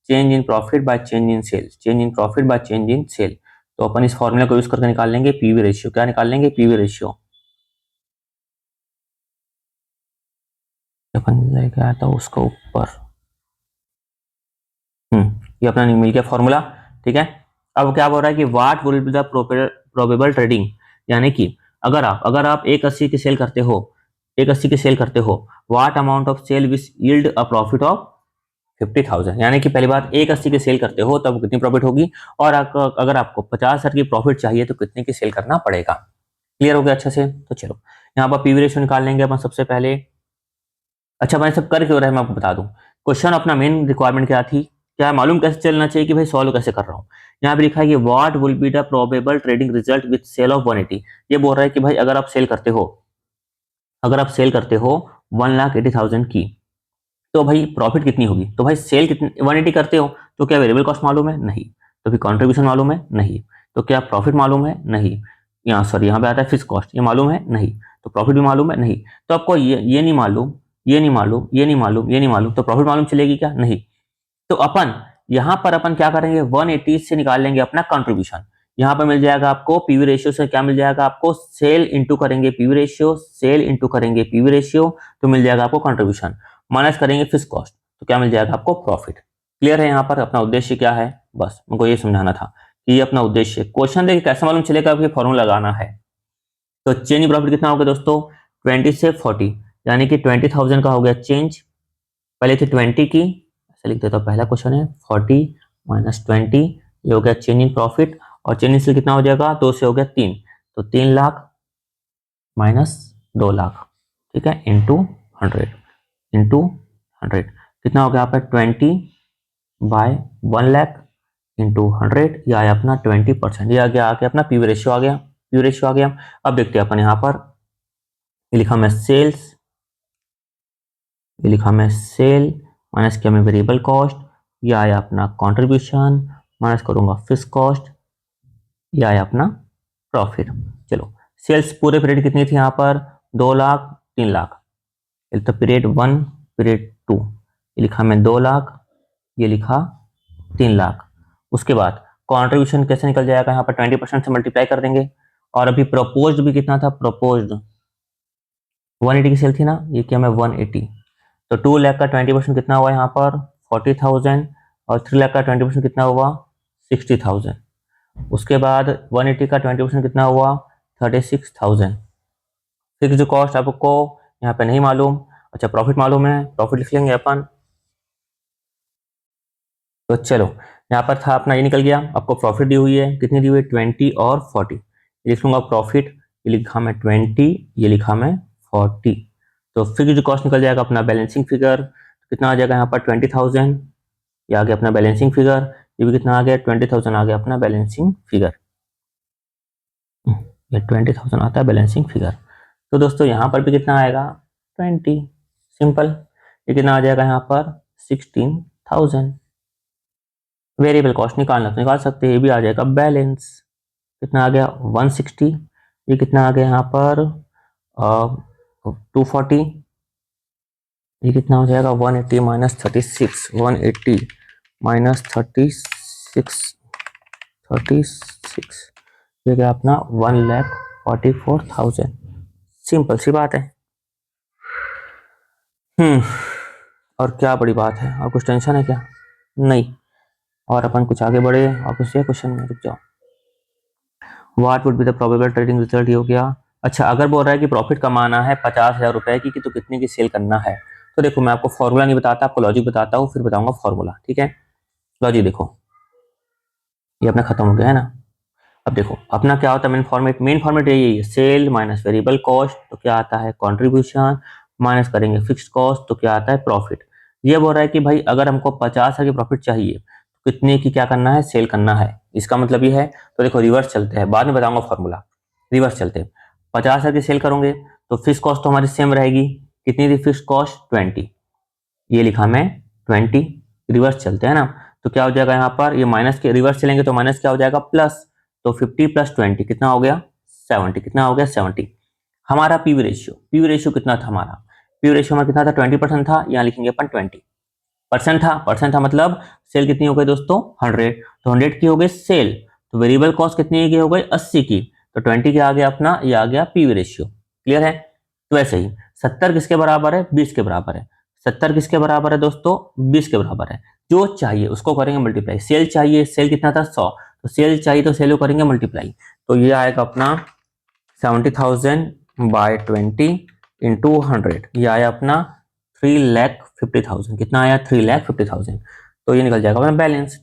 Change in profit by change in sale, change in profit by change in sale. तो अपन इस फॉर्मूले को यूज करके निकाल लेंगे पीवी रेशियो। क्या निकाल लेंगे? PV ratio. अपन लेके आया था उसको ऊपर। ये अपना मिल गया फॉर्मूला। ठीक है, अब क्या बोल रहा है कि what will be the probable trading, यानी कि अगर आप 180 की सेल करते हो, 180 की सेल करते हो, what amount of sale which yield a profit of 50,000। यानी कि पहली बात 180 की सेल करते हो तब कितनी प्रॉफिट होगी, और अगर आपको 50,000 की प्रॉफिट चाहिए तो कितने की सेल करना पड़ेगा। क्लियर हो गया अच्छे से? तो चलो यहाँ पर पीवी रेशियो निकाल लेंगे अपन सबसे पहले। अच्छा मैं सब कर क्यों रहा है मैं आपको बता दूं। क्वेश्चन अपना मेन रिक्वायरमेंट क्या थी, क्या मालूम कैसे चलना चाहिए कि भाई सॉल्व कैसे कर रहा हूँ। यहाँ पे लिखा है कि what will be the probable trading result with sale of 180। ये बोल रहा है कि भाई अगर आप सेल करते हो 1,80,000 की, तो भाई प्रॉफिट कितनी होगी। तो भाई सेल कितनी 180 करते हो तो क्या वेरिएबल कॉस्ट मालूम है? नहीं। तो फिर कॉन्ट्रीब्यूशन मालूम है? नहीं। तो क्या प्रॉफिट मालूम है? नहीं। यहाँ सॉरी यहाँ पे आता है फिक्स कॉस्ट, ये मालूम है? नहीं। तो प्रॉफिट भी मालूम है? नहीं। तो आपको ये नहीं मालूम, ये नहीं मालूम, ये नहीं मालूम, ये नहीं मालूम, तो प्रॉफिट मालूम चलेगी क्या? नहीं। तो अपन यहां पर अपन क्या करेंगे, 180 से निकाल लेंगे अपना कंट्रीब्यूशन। यहां पर मिल जाएगा आपको पीवी रेशियो से, क्या मिल जाएगा आपको, सेल इंटू करेंगे पीवी रेशियो, सेल इंटू करेंगे पीवी रेशियो, तो मिल जाएगा आपको कंट्रीब्यूशन, माइनस करेंगे फिक्स कॉस्ट, तो क्या मिल जाएगा आपको, प्रॉफिट। क्लियर है? यहाँ पर अपना उद्देश्य क्या है, बस मुझको ये समझाना था कि ये अपना उद्देश्य। क्वेश्चन देखिए कैसे मालूम चलेगा कि फॉर्मूला लगाना है। तो चेंज प्रॉफिट कितना होगा दोस्तों, 20 से 40, यानी कि 20,000 का हो गया चेंज। पहले थी 20 की, ऐसे लिख देता हूँ, पहला क्वेश्चन है 40 माइनस 20, ये हो गया चेंज इन प्रॉफिट। और चेंज इन से कितना हो जाएगा, 2 से हो गया 3, तो 3 लाख माइनस 2 लाख, ठीक है, इंटू 100 कितना हो गया यहाँ पर 20/1 लाख इंटू 100, यह आया अपना 20%। ये आ गया अपना पीवी रेशियो आ गया, पीवी रेशियो आ गया। अब देखते हैं अपन यहाँ पर, ये लिखा मैं सेल्स, ये लिखा मैं सेल, माइनस किया मैं वेरिएबल कॉस्ट, ये आया अपना कंट्रीब्यूशन, माइनस करूंगा फिक्स कॉस्ट, ये आया अपना प्रॉफिट। चलो सेल्स पूरे पीरियड कितनी थी यहाँ पर, 2 लाख 3 लाख, तो पीरियड 1 पीरियड 2, ये लिखा मैं 2 लाख, ये लिखा 3 लाख। उसके बाद कंट्रीब्यूशन कैसे निकल जाएगा, यहाँ पर 20% से मल्टीप्लाई कर देंगे। और अभी प्रपोज्ड भी कितना था, प्रपोज्ड 180 की सेल थी ना, ये किया मैं 180, तो 2 लाख का 20% कितना हुआ यहाँ पर 40,000, और 3 लाख का 20% कितना हुआ 60,000। उसके बाद 180 का 20% कितना हुआ 36,000। फिक्स्ड कॉस्ट आपको यहाँ पे नहीं मालूम, अच्छा प्रॉफिट मालूम है, प्रॉफिट लिख लेंगे अपन। तो चलो यहाँ पर था अपना, ये निकल गया, आपको प्रॉफिट दी हुई है, कितनी दी हुई है 20 और 40, लिख लूंगा प्रॉफिट, ये लिखा मैं 20, ये लिखा मैं 40। तो फिक्स्ड कॉस्ट निकल जाएगा अपना बैलेंसिंग फिगर, कितना आ जाएगा यहाँ पर 20,000, ये आ गया अपना बैलेंसिंग फिगर, ये भी कितना आ गया 20,000 आ गया अपना बैलेंसिंग फिगर, ये 20,000 आता है बैलेंसिंग फिगर। तो दोस्तों यहाँ पर भी कितना आएगा 20, सिंपल। ये कितना आ जाएगा यहाँ पर 16,000। वेरिएबल कॉस्ट निकालना तो निकाल सकते हैं, ये भी आ जाएगा बैलेंस, कितना आ गया 160, ये कितना आ गया यहाँ पर 240, ये कितना हो जाएगा 180 माइनस 36, 180 माइनस 36, ये क्या अपना 1,44,000। सिंपल सी बात है। और क्या बड़ी बात है, और कुछ टेंशन है क्या, नहीं। और अपन कुछ आगे बढ़े और कुछ क्वेश्चन में रुक जाओ। What would B the probable trading result, ये हो गया। अच्छा अगर बोल रहा है कि प्रॉफिट कमाना है 50,000 रुपए की, तो कितने की सेल करना है। तो देखो मैं आपको फॉर्मूला नहीं बताता, आपको लॉजिक बताता हूँ, फिर बताऊंगा फॉर्मूला, ठीक है। लॉजिक देखो, ये अपना खत्म हो गया है ना। अब देखो अपना क्या होता है मेन फॉर्मेट यही है, सेल माइनस वेरिएबल कॉस्ट, तो क्या आता है कंट्रीब्यूशन, माइनस करेंगे फिक्स्ड कॉस्ट, तो क्या आता है प्रॉफिट। ये बोल रहा है कि भाई अगर हमको 50,000 की प्रॉफिट चाहिए तो कितने की क्या करना है, सेल करना है, इसका मतलब ये है। तो देखो रिवर्स चलते हैं, बाद में बताऊंगा फॉर्मूला, रिवर्स चलते हैं। 50,000 की सेल करोगे तो फिक्स कॉस्ट तो हमारी सेम रहेगी, कितनी थी फिक्स कॉस्ट 20, ये लिखा मैं 20, रिवर्स चलते हैं ना, तो क्या हो जाएगा यहाँ पर, ये माइनस के रिवर्स चलेंगे तो माइनस क्या हो जाएगा, प्लस। तो 50 + 20 कितना हो गया, 70। कितना हो गया, 70। हमारा पीवी रेशियो कितना था हमारा, पीवी रेशियो हमारा कितना था, 20% था। यहाँ लिखेंगे अपन 20% था मतलब सेल कितनी हो गई दोस्तों, 100। तो 100 की हो गई सेल, तो वेरिएबल कॉस्ट कितनी की हो गई, 80 की। तो 20 के आ गया अपना, ये आ गया पीवी रेशियो। क्लियर है। तो वैसे ही 70 किसके बराबर है, 20 के बराबर है। 70 किसके बराबर है दोस्तों, 20 के बराबर है। जो चाहिए उसको करेंगे मल्टीप्लाई। सेल चाहिए, सेल कितना था, 100। तो सेल चाहिए तो सेल को करेंगे मल्टीप्लाई। तो ये आएगा अपना 70,000/20 इंटू 100, ये आया अपना 3,50,000। कितना आया, 3,50,000। तो ये निकल जाएगा अपना बैलेंस।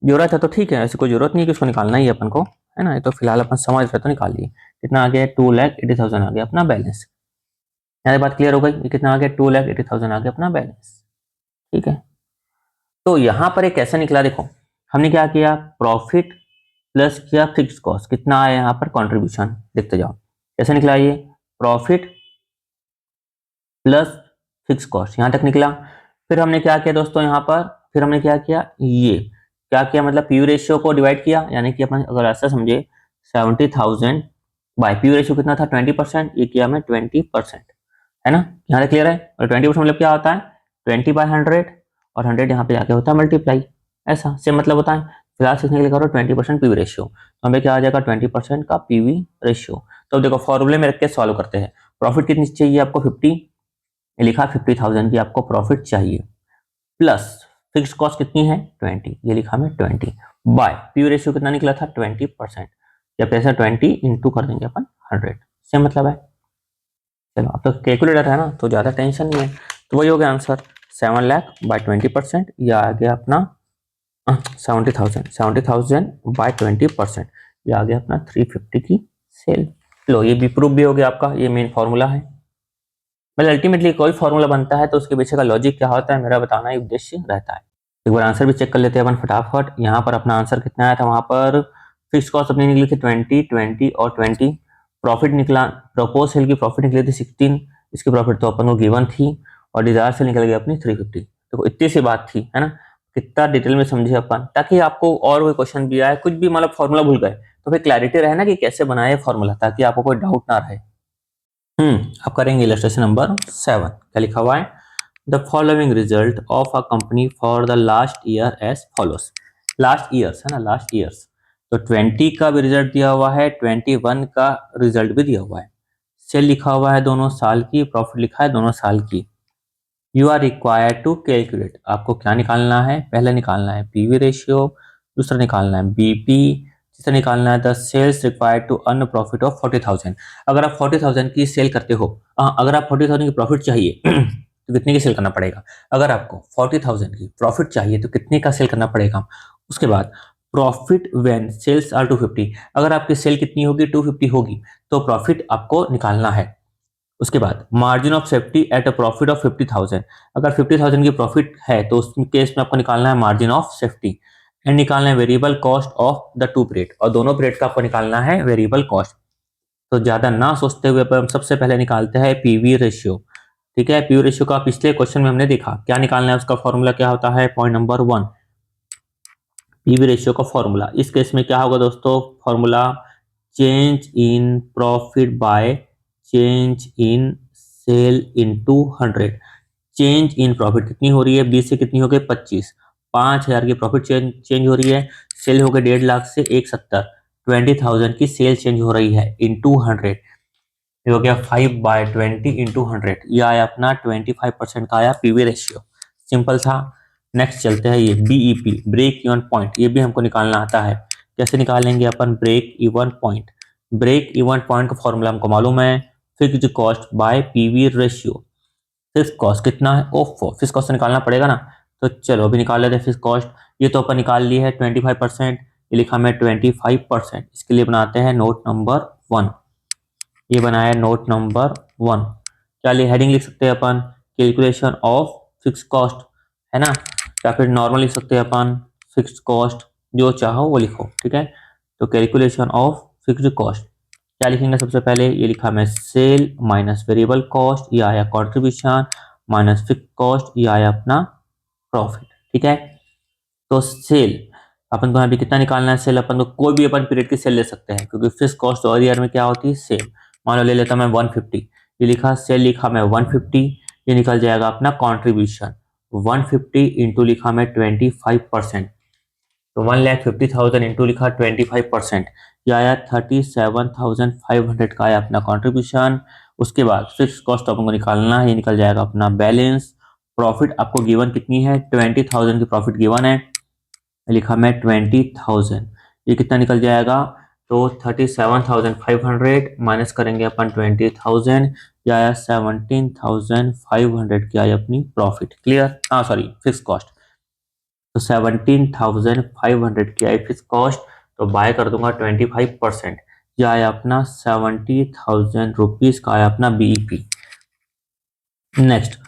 जरूरत है तो ठीक है, ऐसी कोई जरूरत नहीं कि उसको निकालना ही है अपन को, है ना। ये तो फिलहाल अपन समझ रहे तो निकाल लिए। कितना आ गया, 2,80,000 आ गया अपना बैलेंस। यहाँ बात क्लियर हो गई, ये कितना आ गया, 2,80,000 आ गया अपना बैलेंस। ठीक है। तो यहाँ पर एक कैसा निकला, देखो हमने क्या किया, प्रॉफिट प्लस किया फिक्स कॉस्ट। कितना आया यहाँ पर कॉन्ट्रीब्यूशन, देखते जाओ कैसे निकला ये, प्रॉफिट प्लस फिक्स कॉस्ट, यहाँ तक निकला। फिर हमने क्या किया दोस्तों यहाँ पर, फिर हमने क्या किया, ये क्या किया, मतलब पीवी रेशियो को डिवाइड किया। यानी कि अपन अगर ऐसा समझे 70,000 बाय पीवी रेशियो कितना था, 20%, ये किया मैं 20%, है ना। यहाँ तक क्लियर है। और 20% मतलब क्या होता है, 20/100, और 100 यहाँ पे जाके होता है मल्टीप्लाई। ऐसा सेम मतलब होता है। फिलहाल सीखने के लिए करो 20% पीवी रेशियो, तो हमें क्या आ जाएगा, 20% का पीवी रेशियो। तो देखो फॉर्मूले में रख के सॉल्व करते हैं। प्रॉफिट कितनी चाहिए आपको, 50, लिखा 50,000 की आपको प्रॉफिट चाहिए, प्लस फिक्स कॉस्ट कितनी है, 20, ये लिखा मैं 20, बाय पीवी रेशियो कितना निकला था, 20%। या पैसा 20 इंटू कर देंगे अपन 100, सेम मतलब है। चलो अब तो कैलकुलेटर है ना, तो ज्यादा टेंशन नहीं है। तो वही हो गया आंसर, 7 लाख बाय 20%, या आ गया अपना 70,000 ये आ गया अपना 350 की सेल। लो ये भी प्रूफ भी हो गया आपका, ये मेन फॉर्मूला है। मतलब अल्टीमेटली कोई फॉर्मूला बनता है तो उसके पीछे का लॉजिक क्या होता है, मेरा बताना ही उद्देश्य रहता है। एक बार आंसर भी चेक कर लेते हैं अपन फटाफट। यहाँ पर अपना आंसर कितना आया था, वहां पर फिक्स कॉस्ट अपनी निकली थी 20, 20 और 20। प्रॉफिट निकला, प्रपोज सेल की प्रॉफिट निकली थी 16, इसकी प्रॉफिट तो अपन को गिवन थी। और डिजायर सेल निकल गई अपनी 350। देखो इतनी सी बात थी, है ना। कितना डिटेल में समझे अपन, ताकि आपको और कोई क्वेश्चन भी आए, कुछ भी मतलब फॉर्मूला भूल गए तो फिर क्लैरिटी रहे ना कि कैसे बनाए फॉर्मूला, ताकि आपको कोई डाउट ना रहे। अब करेंगे इलस्ट्रेशन नंबर 7। क्या लिखा हुआ है, the following result of a company for the last year as follows. Last years है ना, लास्ट ईयर्स। तो 20 का भी रिजल्ट दिया हुआ है, 21 का रिजल्ट भी दिया हुआ है। सेल लिखा हुआ है दोनों साल की, प्रॉफिट लिखा है दोनों साल की। You are required to calculate, आपको क्या निकालना है, पहले निकालना है पीवी रेशियो, दूसरा निकालना है बीपी, तीसरा निकालना है the sales required to earn profit of 40,000। अगर आप 40,000 की सेल करते हो, अगर आप 40,000 की प्रॉफिट चाहिए तो कितने की सेल करना पड़ेगा। अगर आपको 40,000 की प्रॉफिट चाहिए तो कितने का सेल करना पड़ेगा। उसके बाद प्रॉफिट व्हेन सेल्स आर 250, अगर आपकी सेल कितनी होगी, 250 होगी, तो प्रॉफिट आपको निकालना है। उसके बाद margin of safety at a profit of 50,000, अगर 50,000 की प्रॉफिट है तो उस केस में आपको निकालना है मार्जिन ऑफ सेफ्टी। एंड निकालना है variable cost of the two period, और दोनों पीरियड का आपको निकालना है वेरिएबल कॉस्ट। तो ज्यादा ना सोचते हुए हम सबसे पहले निकालते हैं पीवी रेशियो। ठीक है, पीवी रेशियो का पिछले क्वेश्चन में हमने देखा क्या निकालना है, उसका फॉर्मूला क्या होता है, पॉइंट नंबर 1, पीवी रेशियो का फॉर्मूला। इस केस में क्या होगा दोस्तों, formula change in profit by change in sale into 100। Change in profit कितनी हो रही है, 20 से कितनी हो गई, 25, 5,000 की प्रॉफिट चेंज हो रही है। सेल हो गए 1.5 लाख से 170, 20,000 की सेल चेंज हो रही है इनटू 100। ये हो गया 5/20 इंटू 100, ये आया अपना 25% का आया पीवी रेशियो। सिंपल था। नेक्स्ट चलते हैं, ये बीईपी, ब्रेक इवन पॉइंट, ये भी हमको निकालना आता है। कैसे निकालेंगे अपन break even point. Break even point का फॉर्मूला हमको मालूम है, fixed cost by PV ratio. Fix cost कितना है, ओफो फिक्स कॉस्ट निकालना पड़ेगा ना। तो चलो अभी निकाल लेते हैं फिक्स कॉस्ट। ये तो अपन निकाल ली है 25%, ये लिखा मैं 25%। इसके लिए बनाते हैं नोट नंबर 1। ये बनाया नोट नंबर 1। क्या लिए हेडिंग लिख सकते हैं अपन, कैलकुलेशन ऑफ फिक्स कॉस्ट, है ना। या फिर नॉर्मल लिख सकते हैं अपन फिक्स कॉस्ट, जो चाहो वो लिखो, ठीक है। तो कैलकुलेशन ऑफ फिक्स्ड कॉस्ट क्या लिखेंगे, सबसे पहले ये लिखा मैं सेल माइनस वेरिएबल कॉस्ट, ये आया कॉन्ट्रीब्यूशन, माइनस फिक्स कॉस्ट, ये आया अपना प्रॉफिट। ठीक है। तो सेल अपन को यहाँ पे कितना निकालना है, सेल अपन को कोई भी अपन पीरियड की सेल ले सकते हैं, क्योंकि फिक्स कॉस्ट और ईयर में क्या होती है, सेम। मान लो ले लेता मैं 150, ये लिखा सेल, लिखा मैं 150, ये निकल जाएगा अपना कॉन्ट्रीब्यूशन 150 इंटू लिखा मैं 25%, तो 1,50,000 इंटू लिखा 25%, ये आया 37,500 का आया अपना कॉन्ट्रीब्यूशन। उसके बाद फिक्स कॉस्ट अपन को निकालना है, ये निकल जाएगा अपना बैलेंस। प्रॉफिट आपको गिवन कितनी है, 20,000 की प्रॉफिट गिवन है, लिखा मैं 20,000, ये कितना निकल जाएगा, तो 37,500 माइनस करेंगे अपन 20,000, ये आया 17,500 की आई अपनी प्रॉफिट। क्लियर, हाँ सॉरी फिक्स कॉस्ट, तो 17,500 की आई फिक्स कॉस्ट, तो बाय कर दूंगा 25%, ये आया अपना 70,000 रुपीज का आया अपना बीईपी। नेक्स्ट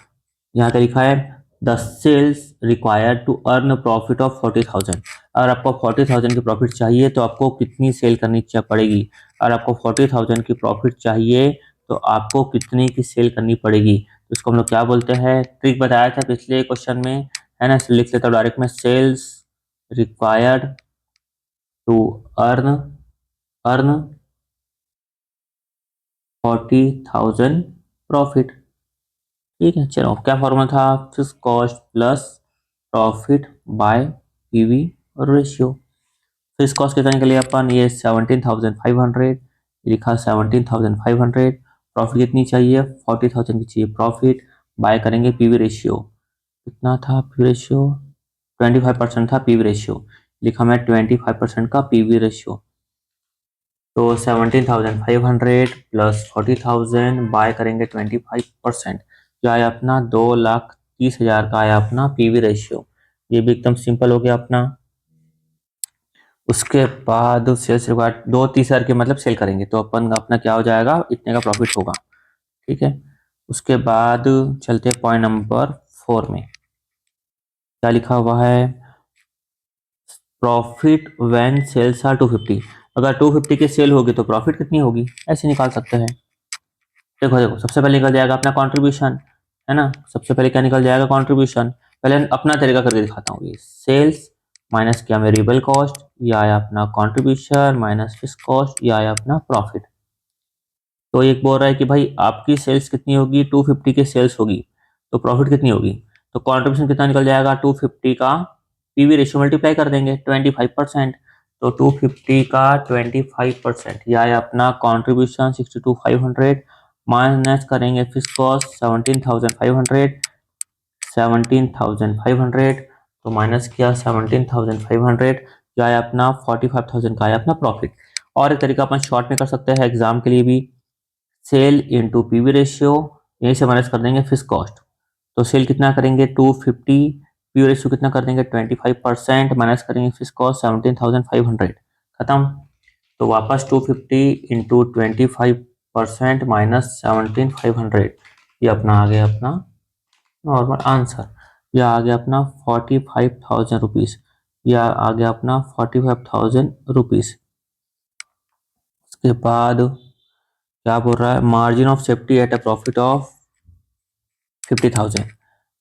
यहाँ पे लिखा है the sales required to earn profit of 40,000। अगर आपको 40,000 की प्रॉफिट चाहिए तो आपको कितनी सेल करनी पड़ेगी, अगर आपको 40,000 की प्रॉफिट चाहिए तो आपको कितनी की सेल करनी पड़ेगी, तो इसको हम लोग क्या बोलते हैं, ट्रिक बताया था पिछले क्वेश्चन में, है ना। लिख लेता हूँ डायरेक्ट में, sales required to earn earn 40,000 profit. ठीक है, चलो क्या फॉर्मूला था, fix cost plus profit by PV ratio. Fix cost कितना निकले अपन, ये 17,500 लिखा, 17,500, प्रॉफिट कितनी चाहिए, 40,000 की चाहिए प्रॉफिट, बाय करेंगे पीवी रेशियो, कितना था पीवी रेशियो, 25% था पीवी रेशियो, लिखा मैं 25% का पीवी रेशियो, तो 17,500 प्लस 40,000 बाय करेंगे 25%, जो आया अपना 2,30,000 का आया अपना पीवी रेशियो। ये भी एकदम सिंपल हो गया अपना। उसके बाद सेल्स रिक्वायर्ड 2,30,000 के मतलब सेल करेंगे तो अपन अपना क्या हो जाएगा, इतने का प्रॉफिट होगा। ठीक है, उसके बाद चलते पॉइंट नंबर 4 में, क्या लिखा हुआ है, प्रॉफिट व्हेन सेल्स आर 250। अगर 250 की सेल होगी तो प्रॉफिट कितनी होगी, ऐसे निकाल सकते हैं। देखो देखो, सबसे पहले निकल जाएगा अपना कंट्रीब्यूशन, है ना, सबसे पहले क्या निकल जाएगा, कंट्रीब्यूशन। पहले अपना तरीका करके दिखाता हूँ, ये सेल्स माइनस क्या वेरिएबल कॉस्ट, ये आया अपना कंट्रीब्यूशन, माइनस फिक्स कॉस्ट, ये आया अपना प्रॉफिट। तो एक बोल रहा है कि भाई आपकी सेल्स कितनी होगी, 250 की सेल्स होगी, तो प्रॉफिट कितनी होगी, तो कंट्रीब्यूशन कितना निकल जाएगा, 250 का पीवी रेशियो मल्टीप्लाई कर देंगे 25%, तो 250 का 25%, यह आया अपना कंट्रीब्यूशन 62,500, माइनस करेंगे फिक्स कॉस्ट 17,500, तो माइनस किया 17,500, जो आया अपना 45,000 का आया अपना प्रॉफिट। और एक तरीका अपन शॉर्ट में कर सकते हैं एग्जाम के लिए भी, सेल इंटू पीवी रेशियो, यहीं से माइनस कर देंगे फिक्स कॉस्ट, तो सेल कितना करेंगे 250, पीवी रेशियो कितना कर देंगे 25%, माइनस करेंगे फिक्स कॉस्ट 17,500, खत्म। तो वापस 250 इंटू 25% माइनस 17,500, ये अपना आ गया अपना नॉर्मल आंसर, यह आ गया अपना 45,000 रुपीज़, यह आ गया अपना 45,000 रुपीज़। उसके बाद क्या बोल रहा है, margin of safety at a profit of 50,000।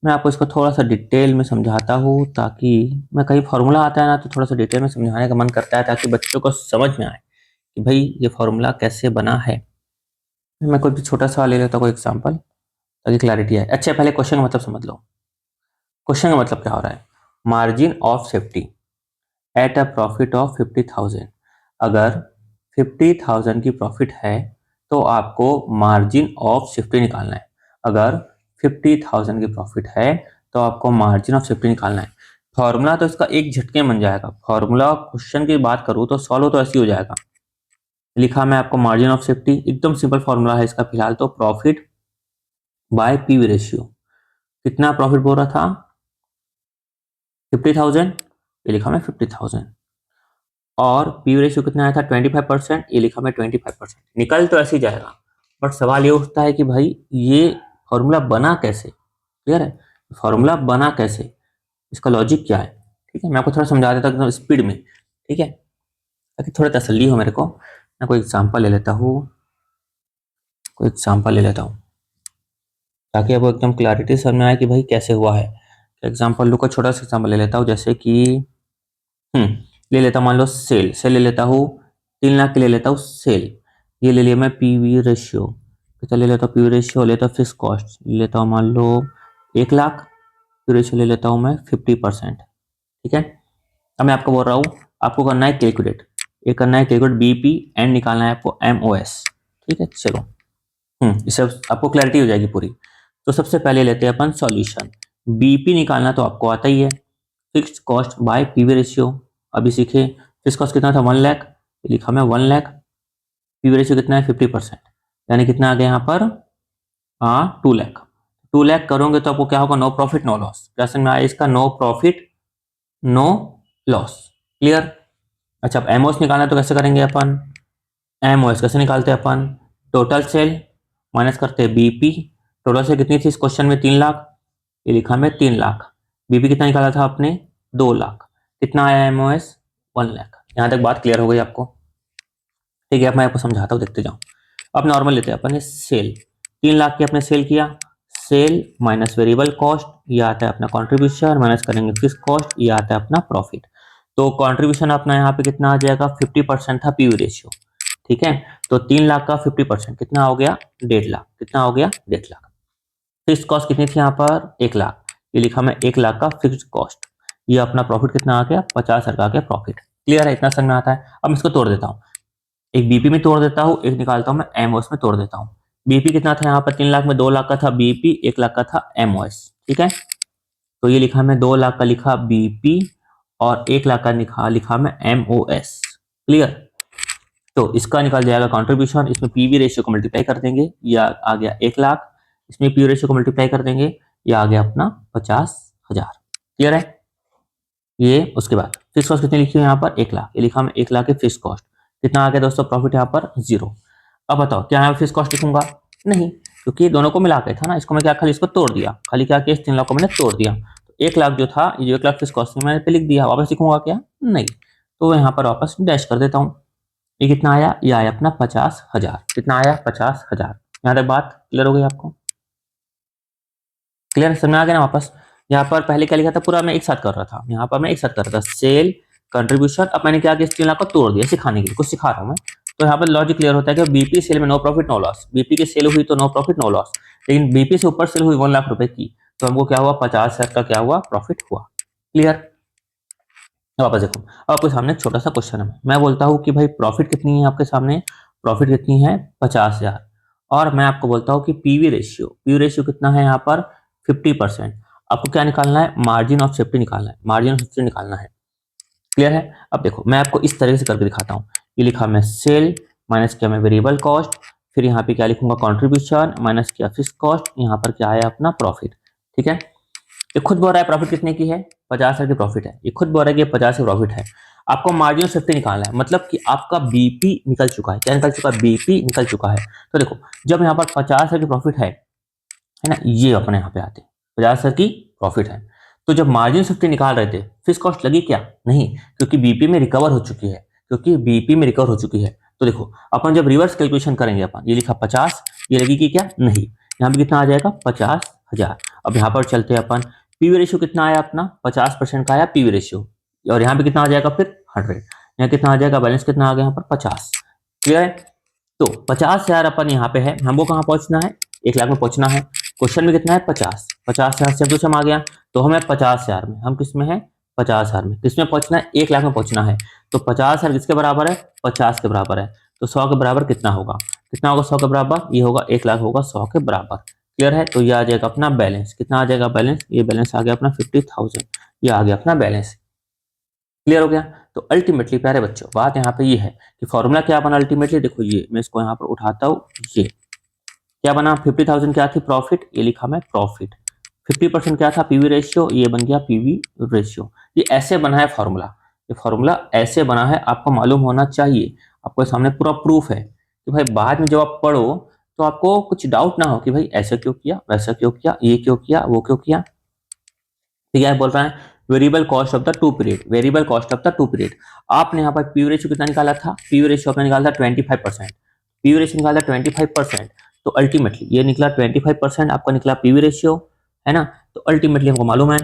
मैं आपको इसको थोड़ा सा डिटेल में समझाता हूँ, ताकि मैं कहीं फार्मूला आता है ना तो थोड़ा सा डिटेल में समझाने का मन करता है, ताकि बच्चों को समझ में आए कि भाई ये फार्मूला कैसे बना है। मैं कोई भी छोटा सा ले लेता हूँ कोई एग्जाम्पल, ताकि क्लैरिटी आए। अच्छा पहले क्वेश्चन का मतलब समझ लो, क्वेश्चन का मतलब क्या हो रहा है, margin of safety at a profit of 50,000। अगर 50,000 की प्रॉफिट है तो आपको मार्जिन ऑफ सेफ्टी निकालना है। अगर 50,000 की प्रॉफिट है तो आपको मार्जिन ऑफ सेफ्टी निकालना है। फॉर्मूला तो इसका एक झटके बन जाएगा, फॉर्मूला क्वेश्चन की बात करूँ तो सॉल्व तो ऐसे ही हो जाएगा। लिखा मैं आपको मार्जिन ऑफ सेफ्टी, एकदम सिंपल फॉर्मूला है इसका फिलहाल तो, प्रॉफिट बाय पीवी रेशियो। कितना प्रॉफिट बोल रहा था, 50,000, ये लिखा मैं 50,000, और पीवी रेशियो कितना आया था 25%, ये लिखा मैं 25%, निकल तो ऐसे ही जाएगा। बट सवाल ये उठता है कि भाई ये फॉर्मूला बना कैसे, क्लियर है, फॉर्मूला बना कैसे, इसका लॉजिक क्या है। ठीक है, मैं आपको थोड़ा समझा देता हूँ स्पीड में, ठीक है, ताकि थोड़ा तसल्ली हो मेरे को। मैं कोई एग्जाम्पल ले लेता हूँ, कोई एग्जाम्पल ले लेता हूँ, ताकि आपको एकदम क्लैरिटी समझ में आए कि भाई कैसे हुआ है, एग्जाम्पल लू का छोटा सा एग्जाम्पल ले लेता हूँ, जैसे कि ले लेता हूँ, मान लो सेल सेल ले लेता हूँ, 3 लाख की ले लेता हूँ सेल। ये ले लिया मैं पीवी रेशियो, कितना ले लेता हूँ पीवी रेशियो, लेता हूँ फिक्स कॉस्ट ले लेता हूँ मान लो 1 लाख, पीवी रेशियो ले लेता हूँ मैं 50%। ठीक है, अब मैं आपको बोल रहा हूँ, आपको करना है कैलकुलेट, ये करना है कैलकुलेट बीपी एंड निकालना है आपको एमओएस। ठीक है, चलो इससे आपको क्लैरिटी हो जाएगी पूरी। तो सबसे पहले लेते हैं अपन सॉल्यूशन। बीपी निकालना तो आपको आता ही है, fixed cost by PV ratio. अभी सीखे फिक्स कॉस्ट कितना था 1 लाख, लिखा मैं 1 लाख, पीवी रेशियो कितना है 50%, यानी कितना आ गया यहाँ पर 2 लाख। 2 लाख करोगे तो आपको क्या होगा, नो प्रॉफिट नो लॉस। क्या समझ में आया इसका, no profit no loss. Clear. अच्छा, अब एमओएस निकालना तो कैसे करेंगे अपन, एमओएस कैसे निकालते हैं अपन, टोटल सेल माइनस करते हैं बीपी। टोटल सेल कितनी थी इस क्वेश्चन में 3 लाख, ये लिखा मैं 3 लाख, बीपी कितना निकाला था आपने 2 लाख, कितना आया एमओएस 1 लाख। यहां तक बात क्लियर हो गई आपको। ठीक है, अब मैं आपको समझाता हूँ, देखते जाओ। अब नॉर्मल लेते हैं अपन सेल, 3 लाख की आपने सेल किया, सेल माइनस वेरिएबल कॉस्ट, ये आता है अपना कॉन्ट्रीब्यूशन, माइनस करेंगे फिक्स कॉस्ट, ये आता है अपना प्रॉफिट। तो कॉन्ट्रीब्यूशन अपना यहाँ पे कितना आ जाएगा 50% था पीवी रेशियो। ठीक है, तो 3 लाख का 50% कितना हो गया 1.5 लाख, कितना हो गया 1.5 लाख। फिक्स कॉस्ट कितनी थी यहाँ पर 1 लाख, ये लिखा मैं 1 लाख का फिक्स कॉस्ट, ये अपना प्रॉफिट कितना आ गया 50,000 का आ गया प्रॉफिट। क्लियर है, इतना समझ में आता है। अब इसको तोड़ देता हूँ, एक बीपी में तोड़ देता हूँ, एक निकालता हूँ मैं एमओएस में तोड़ देता हूँ। बीपी कितना था यहाँ पर 3 लाख में, 2 लाख का था बीपी, 1 लाख का था एमओएस। ठीक है, तो ये लिखा मैं 2 लाख का लिखा बीपी और 1 लाख का लिखा मैं एमओएस। क्लियर। तो इसका निकल जाएगा कंट्रीब्यूशन, इसमें पीवी रेशियो को मल्टीप्लाई कर देंगे, या आ गया 1 लाख, इसमें पीवी रेशियो को मल्टीप्लाई कर देंगे, या आ गया अपना 50,000। क्लियर है। ये उसके बाद फिक्स कॉस्ट कितनी लिखी है यहाँ पर 1 लाख, ये लिखा मैं 1 लाख की फिक्स कॉस्ट, कितना आ गया दोस्तों प्रॉफिट यहाँ पर 0। अब बताओ क्या यहाँ फिक्स कॉस्ट लिखूंगा, नहीं, क्योंकि दोनों को मिला के था ना, इसको मैं क्या खाली इसको तोड़ दिया, खाली क्या किया 3 लाख को मैंने तोड़ दिया, तो 1 लाख जो था ये 1 लाख फिक्स कॉस्ट मैंने पे लिख दिया, वापस लिखूंगा क्या, नहीं, तो यहाँ पर वापस डैश कर देता हूँ। ये कितना आया, ये आया अपना 50,000, कितना आया 50,000। यहाँ तक बात क्लियर हो गई आपको, क्लियर समझ में आ गया ना। वापस यहाँ पर पहले क्या लिखा था, पूरा मैं एक साथ कर रहा था, यहाँ पर मैं एक साथ कर रहा था सेल कंट्रीब्यूशन, अब मैंने क्या किया 3 लाख को तोड़ दिया सिखाने के लिए, कुछ सिखा रहा हूँ मैं। तो यहाँ पर लॉजिक क्लियर होता है कि बीपी सेल में no profit no loss, BP की सेल हुई तो नो प्रॉफिट नो लॉस, लेकिन बीपी से ऊपर सेल हुई 1 लाख रुपए की, तो हमको क्या हुआ 50,000 का क्या हुआ प्रॉफिट हुआ। क्लियर। वापस देखो, अब आपके सामने एक छोटा सा क्वेश्चन है, मैं बोलता हूँ कि भाई प्रॉफिट कितनी है आपके सामने, प्रॉफिट कितनी है 50,000, और मैं आपको बोलता हूँ कि पीवी रेशियो कितना है यहाँ पर 50%। आपको क्या निकालना है, मार्जिन ऑफ सेफ्टी निकालना है, मार्जिन ऑफ सेफ्टी निकालना है। क्लियर है। अब देखो मैं आपको इस तरह से करके दिखाता हूँ, ये लिखा मैं सेल माइनस किया मैं वेरिएबल कॉस्ट, फिर यहाँ पे क्या लिखूंगा कॉन्ट्रीब्यूशन, माइनस किया फिक्स कॉस्ट, यहाँ पर क्या आया अपना प्रॉफिट। ठीक है, ये खुद बोल रहा है प्रॉफिट कितने की है 50,000 की प्रॉफिट है, ये खुद बोल रहा है कि 50 की प्रॉफिट है। आपको मार्जिन ऑफ सेफ्टी निकालना है, मतलब कि आपका बीपी निकल चुका है, क्या निकल चुका है बीपी निकल चुका है। तो देखो जब यहाँ पर 50,000 की प्रॉफिट है ना, ये अपने यहाँ पे आते 50,000 की प्रॉफिट है, तो जब मार्जिन सेफ्टी निकाल रहे थे फिक्स कॉस्ट लगी क्या, नहीं, क्योंकि बीपी में रिकवर हो चुकी है, क्योंकि बीपी में रिकवर हो चुकी है। तो देखो अपन जब रिवर्स कैलकुलेशन करेंगे, अपन ये लिखा 50, ये लगेगी क्या, नहीं, यहाँ पे कितना आ जाएगा 50,000। अब यहाँ पर चलते हैं अपन, पीवी रेशियो कितना आया अपना 50% का आया पीवी रेशियो, और यहाँ पे कितना आ जाएगा फिर 100, यहाँ कितना आ जाएगा बैलेंस कितना आ गया यहाँ पर 50। क्लियर है। तो 50,000 अपन यहाँ पे है, हमको कहाँ पहुंचना है 1 लाख में पहुंचना है, क्वेश्चन में कितना है 50,000 से कुछ हम आ गया, तो हमें 50,000 में, हम किस में है 50,000 में, किस में पहुंचना है 1 लाख में पहुंचना है। तो 50,000 किसके बराबर है 50 के बराबर है, तो 100 के बराबर कितना होगा, कितना होगा 100 के बराबर, ये होगा 1 लाख होगा 100 के बराबर। क्लियर है। तो ये आ जाएगा अपना बैलेंस, कितना आ जाएगा बैलेंस, ये बैलेंस आ गया अपना 50,000, ये आ गया अपना बैलेंस। क्लियर हो गया। तो अल्टीमेटली प्यारे बच्चों बात यहाँ पे ये है कि फॉर्मूला क्या बना अल्टीमेटली, देखो ये मैं इसको यहाँ पर उठाता हूँ, ये क्या बना 50,000 क्या थी प्रॉफिट, ये लिखा मैं प्रॉफिट, 50% क्या था पीवी रेशियो, ये बन गया पीवी रेशियो। ये ऐसे बना है फॉर्मूला, ये फॉर्मूला ऐसे बना है, आपको मालूम होना चाहिए, आपके सामने पूरा प्रूफ है कि भाई बाद में जब आप पढ़ो तो आपको कुछ डाउट ना हो कि भाई ऐसा क्यों किया वैसा क्यों किया ये क्यों किया वो क्यों किया। ठीक है, बोल रहा है variable cost of the two period, variable cost of the two period. आपने यहाँ पर पीवी रेशियो कितना निकाला था, पीवी रेशियो आपने निकाला था 25%, पीवी रेशियो निकाला 25%, तो अल्टीमेटली ये निकला 25% आपका निकला पीवी रेशियो, है ना। तो अल्टीमेटली हमको मालूम है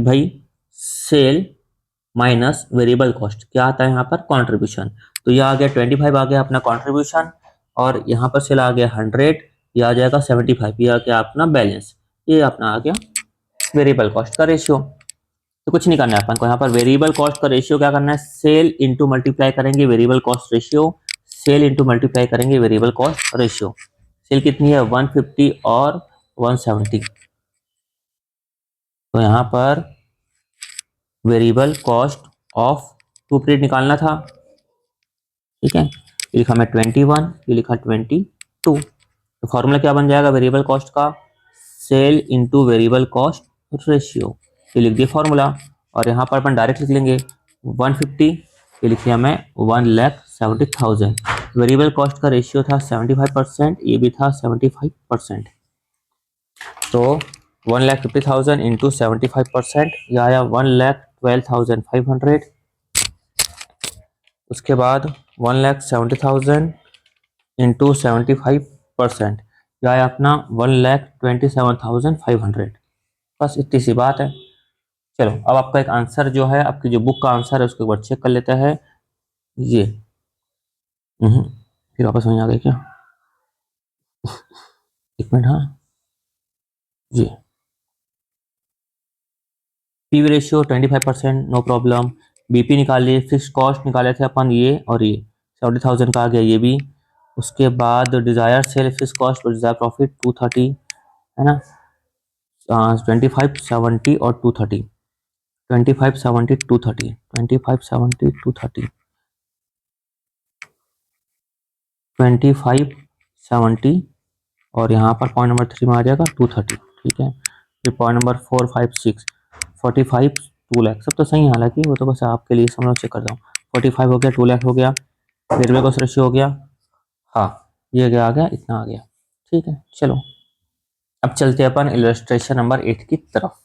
कि भाई सेल माइनस वेरिएबल कॉस्ट क्या आता है यहाँ पर, कंट्रीब्यूशन। तो ये आ गया 25 आ गया अपना कंट्रीब्यूशन, और यहाँ पर सेल आ गया 100, ये आ जाएगा 75, ये आ गया अपना बैलेंस, ये अपना आ गया वेरिएबल कॉस्ट का रेशियो। तो कुछ नहीं करना है अपन को, यहाँ पर वेरिएबल कॉस्ट का रेशियो क्या करना है, सेल इंटू मल्टीप्लाई करेंगे variable cost ratio, sale into multiply करेंगे वेरिएबल कॉस्ट रेशियो। सेल कितनी है 150 और 170, तो यहाँ पर variable cost of two period निकालना था, ठीक है। ये लिखा मैं 21, ये लिखा 22। तो फॉर्मूला क्या बन जाएगा वेरिएबल कॉस्ट का, sale into variable cost ratio, ये लिख दिया फॉर्मूला। और यहाँ पर अपन डायरेक्ट लिख लेंगे 150, ये लिख लिया मैं 1,70,000। वेरिएबल कॉस्ट का रेशियो था 75%, ये भी था 75%। तो 1,50,000 इंटू 75%, यह आया 1,12,500। उसके बाद 1,70,000 इंटू 75%, यह आया अपना 1,27,500। बस इतनी सी बात है। चलो अब आपका एक आंसर जो है, आपकी जो बुक का आंसर है उसको एक बार चेक कर लेते हैं। ये फिर वापस वहीं आ गए क्या, एक मिनट, हाँ जी, PV ratio 25%, no problem. BP निकाल लिए, फिक्स कॉस्ट निकाले थे अपन ये, और ये 70,000 का आ गया ये भी। उसके बाद डिजायर सेल फिक्स कॉस्ट और डिजायर प्रॉफिट 230 है ना, 25 70 और 230, 25 70 230, 25 70 230, 25 70, और यहाँ पर पॉइंट नंबर 3 में आ जाएगा 230, ठीक है। फिर पॉइंट नंबर 4 5 6 45 2 लाख, सब तो सही है, हालांकि वो तो बस आपके लिए समझ चेक करता हूँ। 45 हो गया, 2 लाख हो गया, रेलवे कॉस्ट रेशियो हो गया, हाँ ये क्या आ गया, इतना आ गया, ठीक है। चलो अब चलते हैं अपन इलस्ट्रेशन नंबर 8 की तरफ।